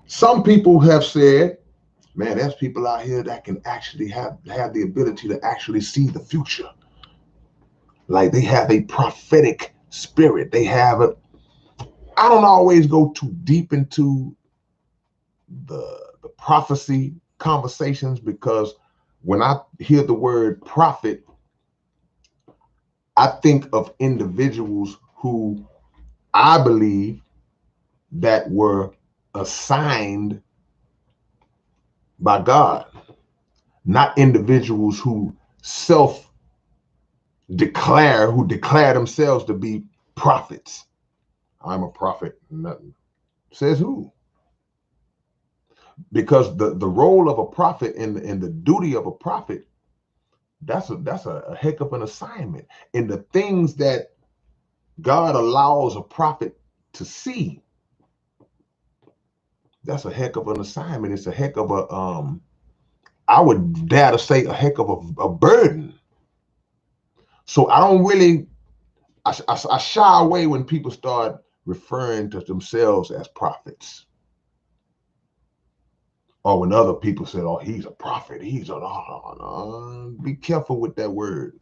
Speaker 1: Some people have said, man, there's people out here that can actually have the ability to actually see the future. Like they have a prophetic spirit. They have a, I don't always go too deep into the prophecy conversations, because when I hear the word prophet, I think of individuals who I believe that were assigned by God, not individuals who declare themselves to be prophets. I'm a prophet. Nothing. Says who? Because the role of a prophet and the duty of a prophet, that's a heck of an assignment. And the things that God allows a prophet to see, that's a heck of an assignment. It's a heck of I would dare to say, a heck of a burden. So I don't really, I shy away when people start referring to themselves as prophets. Or when other people say, oh, he's a prophet, he's a, no. Be careful with that word.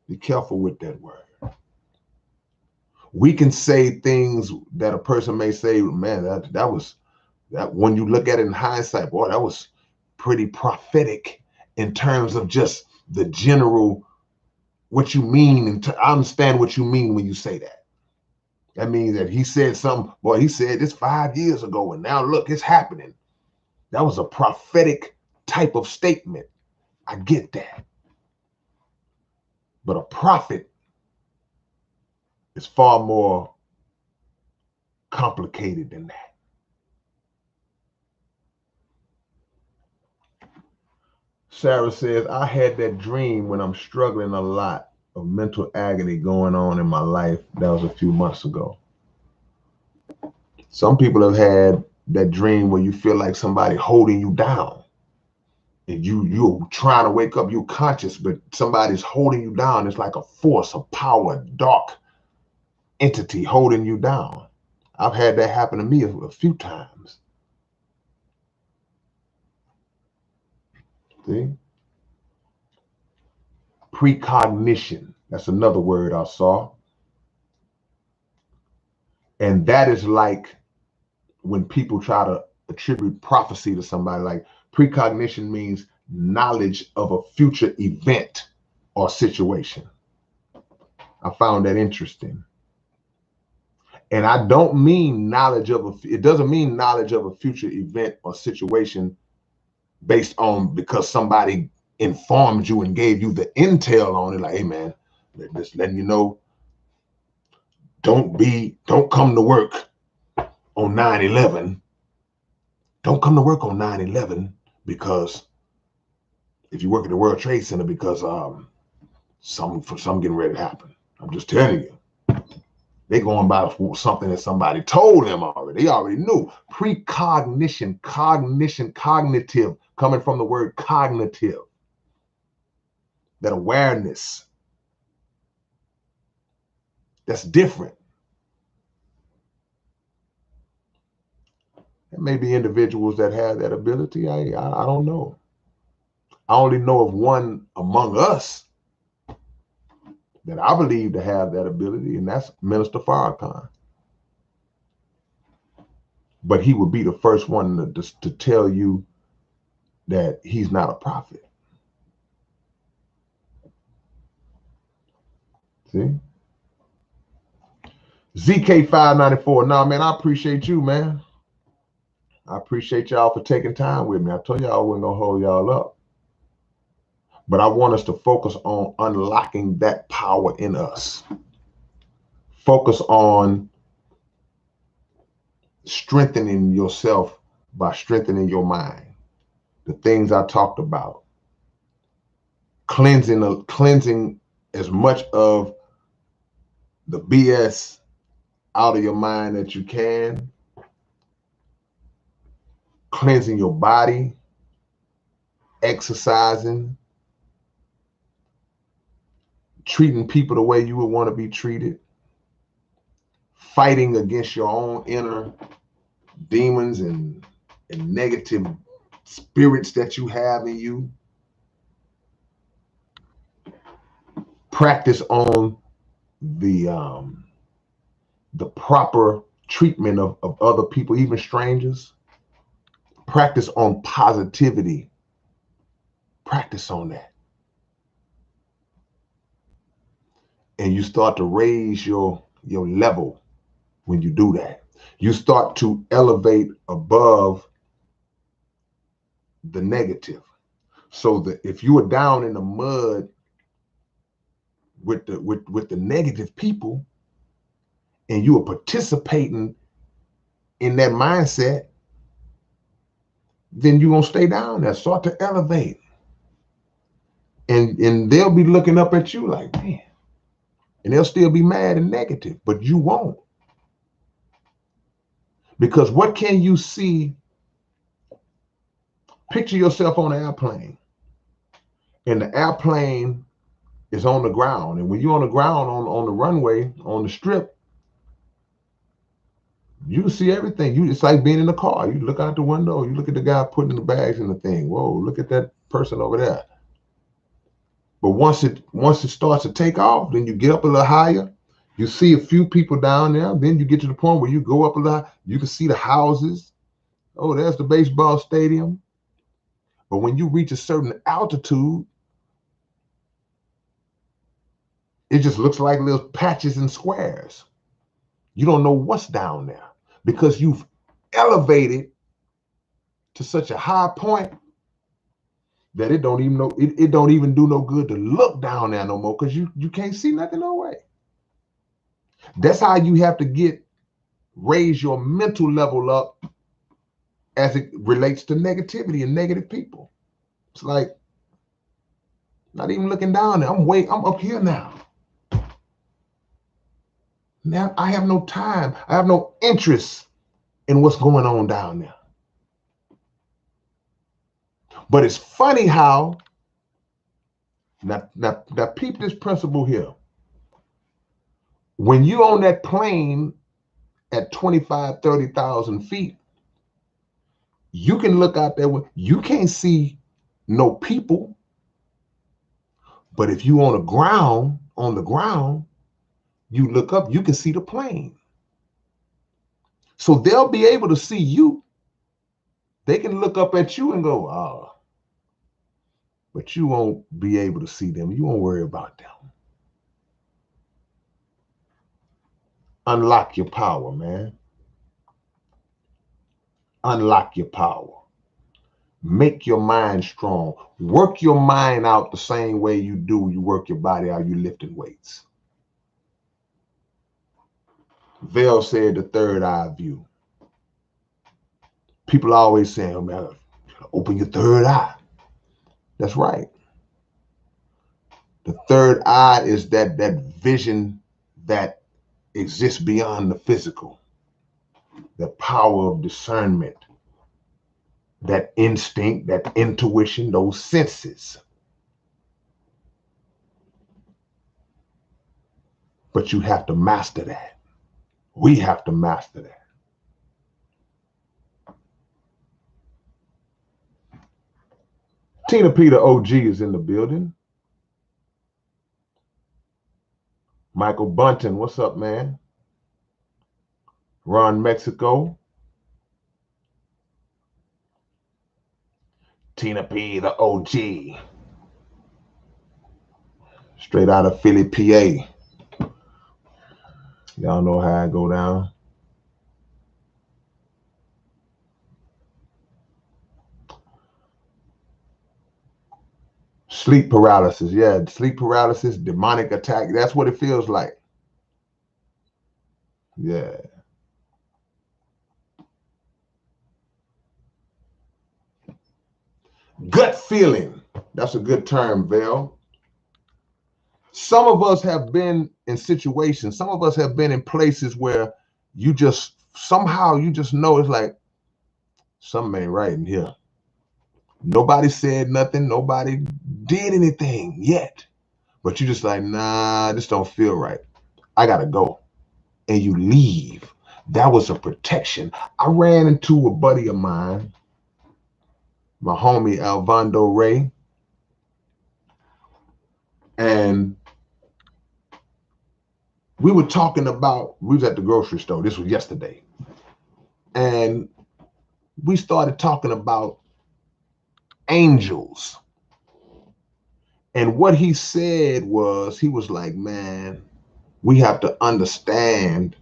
Speaker 1: Be careful with that word. We can say things that a person may say, man, that was, that when you look at it in hindsight, boy, that was pretty prophetic in terms of just the general, what you mean. And I understand what you mean when you say that. That means that he said something, boy, he said this 5 years ago, and now look, it's happening. That was a prophetic type of statement. I get that. But a prophet is far more complicated than that. Sarah says, I had that dream when I'm struggling a lot of mental agony going on in my life. That was a few months ago. Some people have had that dream where you feel like somebody holding you down. And you're trying to wake up, you're conscious, but somebody's holding you down. It's like a force, a power, dark entity holding you down. I've had that happen to me a few times. See? Precognition. That's another word I saw. And that is like when people try to attribute prophecy to somebody, like precognition means knowledge of a future event or situation. I found that interesting. And I don't mean knowledge of it doesn't mean knowledge of a future event or situation based on because somebody informed you and gave you the intel on it, like, hey man, just letting you know, don't come to work on 9/11. Don't come to work on 9/11 because if you work at the World Trade Center, because something getting ready to happen. I'm just telling you. They're going by something that somebody told them already. They already knew. Precognition, cognition, cognitive, coming from the word cognitive. That awareness. That's different. There may be individuals that have that ability. I don't know. I only know of one among us that I believe to have that ability, and that's Minister Farrakhan. But he would be the first one to tell you that he's not a prophet. See? ZK594. Nah, man, I appreciate you, man. I appreciate y'all for taking time with me. I told y'all I wasn't going to hold y'all up. But I want us to focus on unlocking that power in us. Focus on strengthening yourself by strengthening your mind. The things I talked about. Cleansing as much of the BS out of your mind that you can. Cleansing your body. Exercising. Treating people the way you would want to be treated. Fighting against your own inner demons and negative spirits that you have in you. Practice on the proper treatment of other people, even strangers. Practice on positivity. Practice on that. And you start to raise your level when you do that. You start to elevate above the negative. So that if you are down in the mud with the negative people and you are participating in that mindset, then you're going to stay down there. Start to elevate. And they'll be looking up at you like, man. And they'll still be mad and negative, but you won't. Because what can you see Picture yourself on an airplane, and the airplane is on the ground. And when you're on the ground, on the runway, on the strip, you see everything. It's like being in the car. You look out the window, you look at the guy putting the bags in the thing. Whoa, look at that person over there. But once it starts to take off, then you get up a little higher. You see a few people down there. Then you get to the point where you go up a lot. You can see the houses. Oh, there's the baseball stadium. But when you reach a certain altitude, it just looks like little patches and squares. You don't know what's down there because you've elevated to such a high point that it don't even do no good to look down there no more, because you can't see nothing no way. That's how you have to raise your mental level up as it relates to negativity and negative people. It's like not even looking down there. I'm up here now. Now I have no time. I have no interest in what's going on down there. But it's funny how now peep this principle here. When you're on that plane at 25, 30,000 feet, you can look out there. You can't see no people. But if you on the ground, you look up, you can see the plane. So they'll be able to see you. They can look up at you and go, oh, but you won't be able to see them. You won't worry about them. Unlock your power, man. Unlock your power. Make your mind strong. Work your mind out the same way you work your body out, you lifting weights. Vail said the third eye view. People always say, oh man, open your third eye. That's right. The third eye is that vision that exists beyond the physical. The power of discernment, that instinct, that intuition, those senses. But you have to master that. We have to master that. Tina Peter OG is in the building. Michael Bunton, what's up, man? Ron Mexico. Tina P, the OG. Straight out of Philly, PA. Y'all know how I go down. Sleep paralysis. Yeah, sleep paralysis, demonic attack. That's what it feels like. Yeah. Gut feeling. That's a good term, Val. Some of us have been in situations, some of us have been in places where you just somehow know it's like something ain't right in here. Nobody said nothing, nobody did anything yet, but you just like, nah, this don't feel right. I gotta go. And you leave. That was a protection. I ran into a buddy of mine, my homie Alvando Ray, and we were talking about, we was at the grocery store, this was yesterday, and we started talking about angels. And what he said was, he was like, man, we have to understand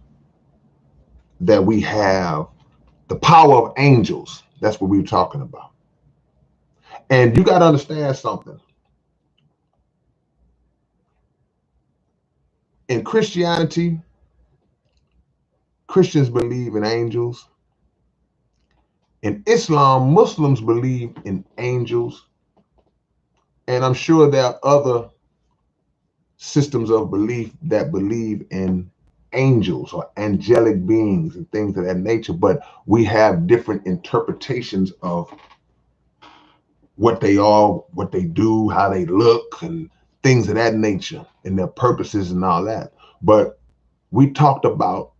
Speaker 1: that we have the power of angels. That's what we were talking about. And you got to understand something. In Christianity, Christians believe in angels. In Islam, Muslims believe in angels. And I'm sure there are other systems of belief that believe in angels or angelic beings and things of that nature, but we have different interpretations of what they are, what they do, how they look, and things of that nature, and their purposes and all that. But we talked about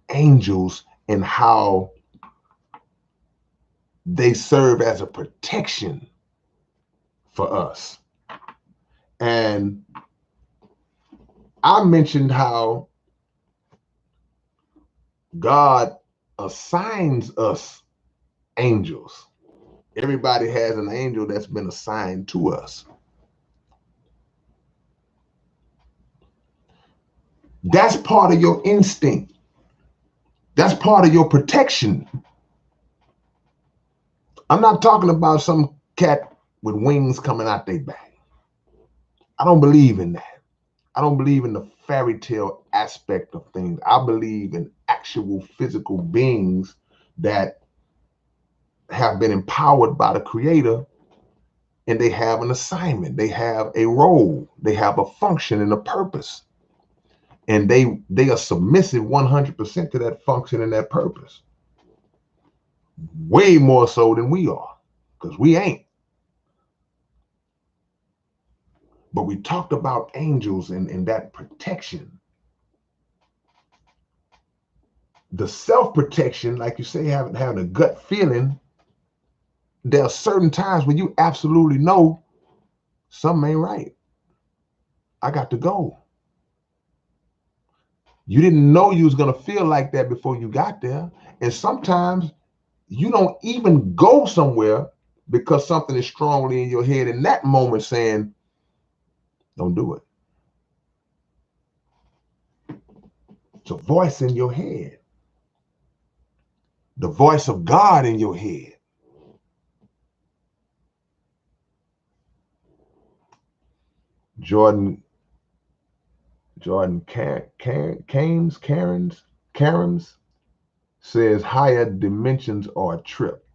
Speaker 1: angels and how they serve as a protection for us. And I mentioned how God assigns us angels. Everybody has an angel that's been assigned to us. That's part of your instinct. That's part of your protection. I'm not talking about some cat with wings coming out their back. I don't believe in that. I don't believe in the fairy tale aspect of things. I believe in actual physical beings that have been empowered by the Creator, and they have an assignment, they have a role, they have a function and a purpose. And they are submissive 100% to that function and that purpose. Way more so than we are, because we ain't. But we talked about angels and that protection. The self-protection, like you say, having a gut feeling, there are certain times when you absolutely know something ain't right. I got to go. You didn't know you was going to feel like that before you got there. And sometimes you don't even go somewhere because something is strongly in your head in that moment saying, don't do it. It's a voice in your head. The voice of God in your head. Jordan Cairns says higher dimensions are a trip.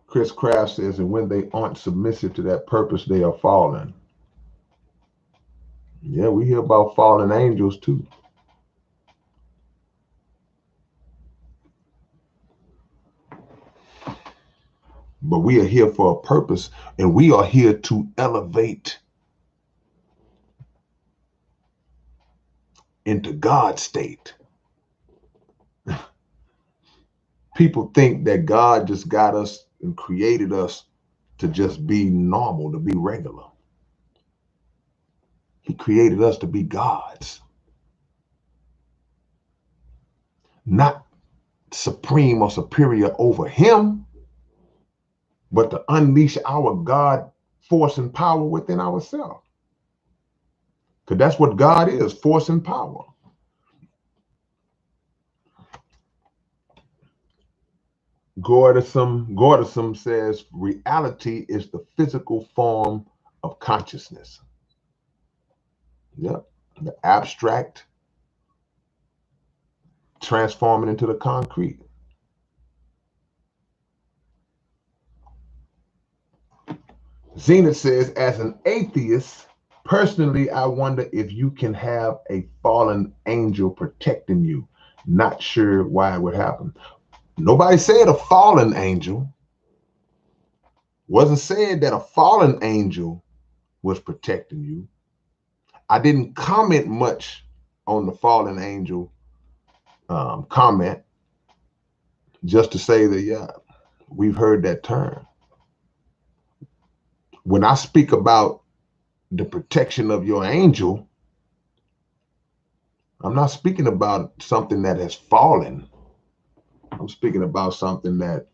Speaker 1: Chris Kraft says, and when they aren't submissive to that purpose, they are fallen. Yeah, we hear about fallen angels too. But we are here for a purpose, and we are here to elevate into God's state. People think that God just got us and created us to just be normal, to be regular. He created us to be gods, not supreme or superior over him, but to unleash our God force and power within ourselves. Because that's what God is, force and power. Gordism says reality is the physical form of consciousness. Yep, the abstract transforming into the concrete. Zenith says, as an atheist, personally, I wonder if you can have a fallen angel protecting you. Not sure why it would happen. Nobody said a fallen angel. Wasn't said that a fallen angel was protecting you. I didn't comment much on the fallen angel comment, just to say that, yeah, we've heard that term. When I speak about the protection of your angel, I'm not speaking about something that has fallen. I'm speaking about something that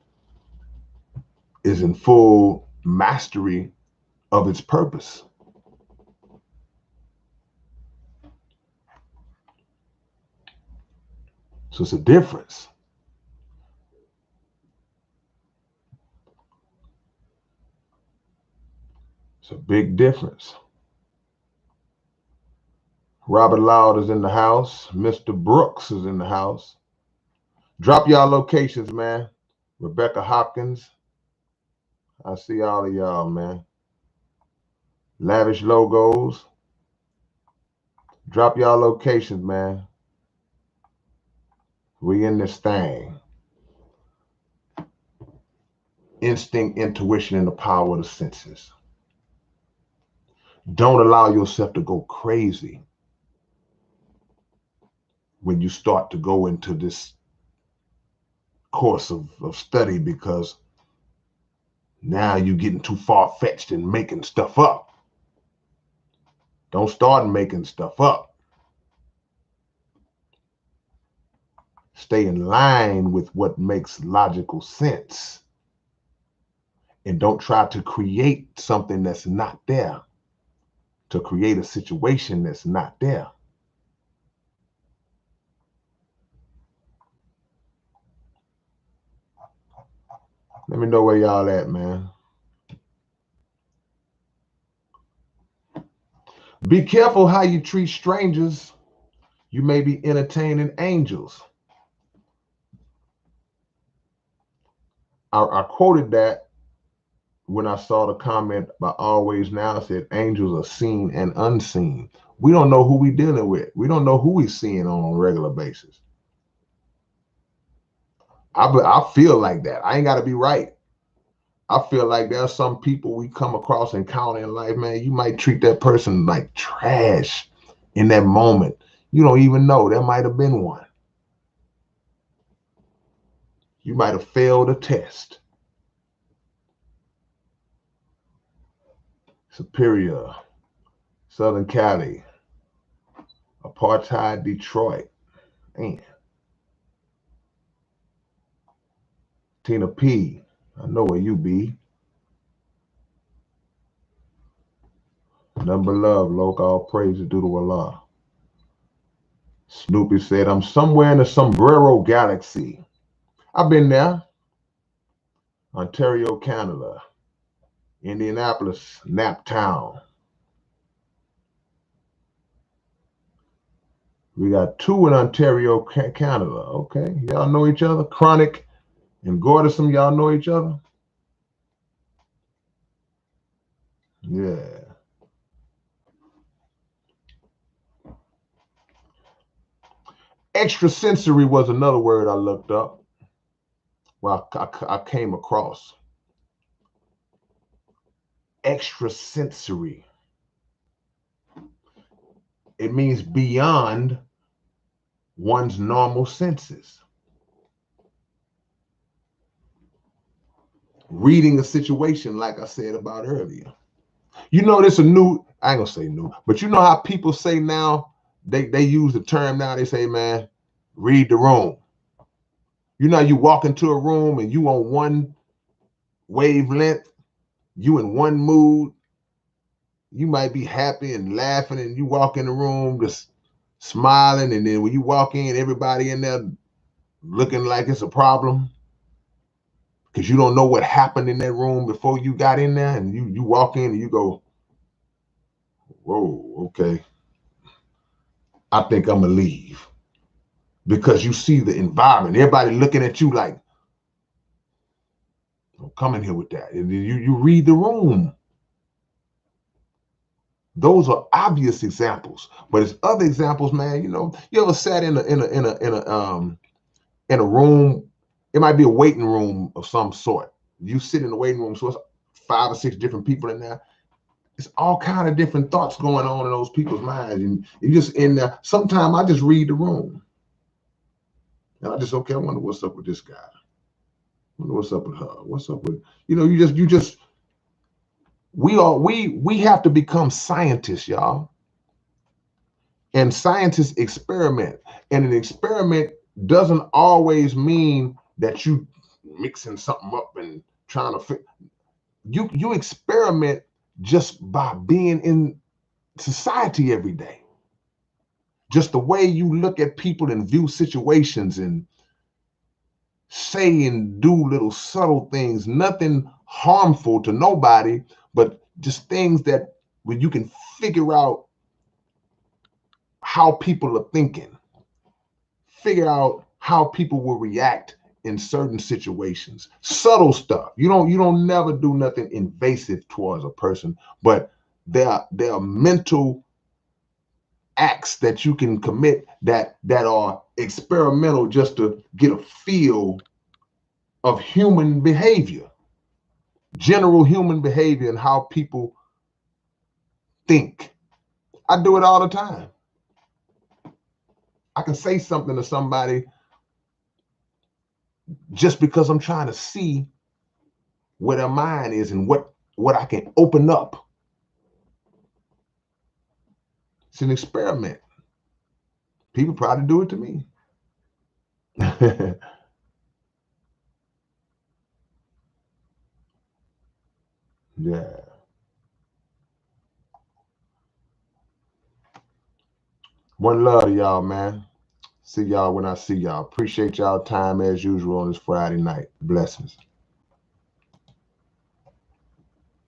Speaker 1: is in full mastery of its purpose. So it's a difference. It's a big difference. Robert Loud is in the house. Mr. Brooks is in the house. Drop y'all locations, man. Rebecca Hopkins. I see all of y'all, man. Lavish Logos. Drop y'all locations, man. We in this thing. instinct, intuition, and the power of the senses. Don't allow yourself to go crazy when you start to go into this course of study, because now you're getting too far-fetched and making stuff up. Don't start making stuff up. Stay in line with what makes logical sense. And don't try to create something that's not there, to create a situation that's not there. Let me know where y'all at, man. Be careful how you treat strangers. You may be entertaining angels. I quoted that when I saw the comment by Always Now. Said angels are seen and unseen. We don't know who we dealing with. We don't know who we seeing on a regular basis. I feel like that. I ain't got to be right. I feel like there's some people we come across and encounter in life, man. You might treat that person like trash in that moment. You don't even know. There might have been one. You might have failed a test. Superior, Southern Cali, Apartheid, Detroit. Man. Tina P, I know where you be. Nothing but love, Loc. All praise due to Allah. Snoopy said, I'm somewhere in the Sombrero Galaxy. I've been there. Ontario, Canada. Indianapolis, Naptown. We got two in Ontario, Canada. Okay, y'all know each other. Chronic and Gordison, y'all know each other? Yeah. Extrasensory was another word I looked up. Well, I came across. Extrasensory. It means beyond one's normal senses. Reading a situation, like I said about earlier. You know, this a new, I ain't gonna say new, but you know how people say now, they use the term now, they say, man, read the room. You know, you walk into a room and you on one wavelength, you in one mood, you might be happy and laughing, and you walk in the room just smiling, and then when you walk in, everybody in there looking like it's a problem, because you don't know what happened in that room before you got in there, and you walk in and you go, whoa, okay, I think I'm gonna leave. Because you see the environment, everybody looking at you like, don't come in here with that. And you read the room. Those are obvious examples, but it's other examples, man. You know, you ever sat in a room? It might be a waiting room of some sort. You sit in the waiting room, so it's 5 or 6 different people in there. It's all kind of different thoughts going on in those people's minds, and you just in there. Sometimes I just read the room, and I just, okay, I wonder what's up with this guy. I wonder what's up with her. What's up with, you know? You just. We have to become scientists, y'all. And scientists experiment. And an experiment doesn't always mean that you mixing something up and trying to you experiment just by being in society every day. Just the way you look at people and view situations and say and do little subtle things, nothing harmful to nobody, but just things that when you can figure out how people are thinking, figure out how people will react in certain situations. Subtle stuff. You don't never do nothing invasive towards a person, but there are mental acts that you can commit that are experimental, just to get a feel of human behavior. general human behavior and how people think. I do it all the time. I can say something to somebody just because I'm trying to see where their mind is and what I can open up. It's an experiment. People probably do it to me. Yeah. One love to y'all, man. See y'all when I see y'all. Appreciate y'all time as usual on this Friday night. Blessings.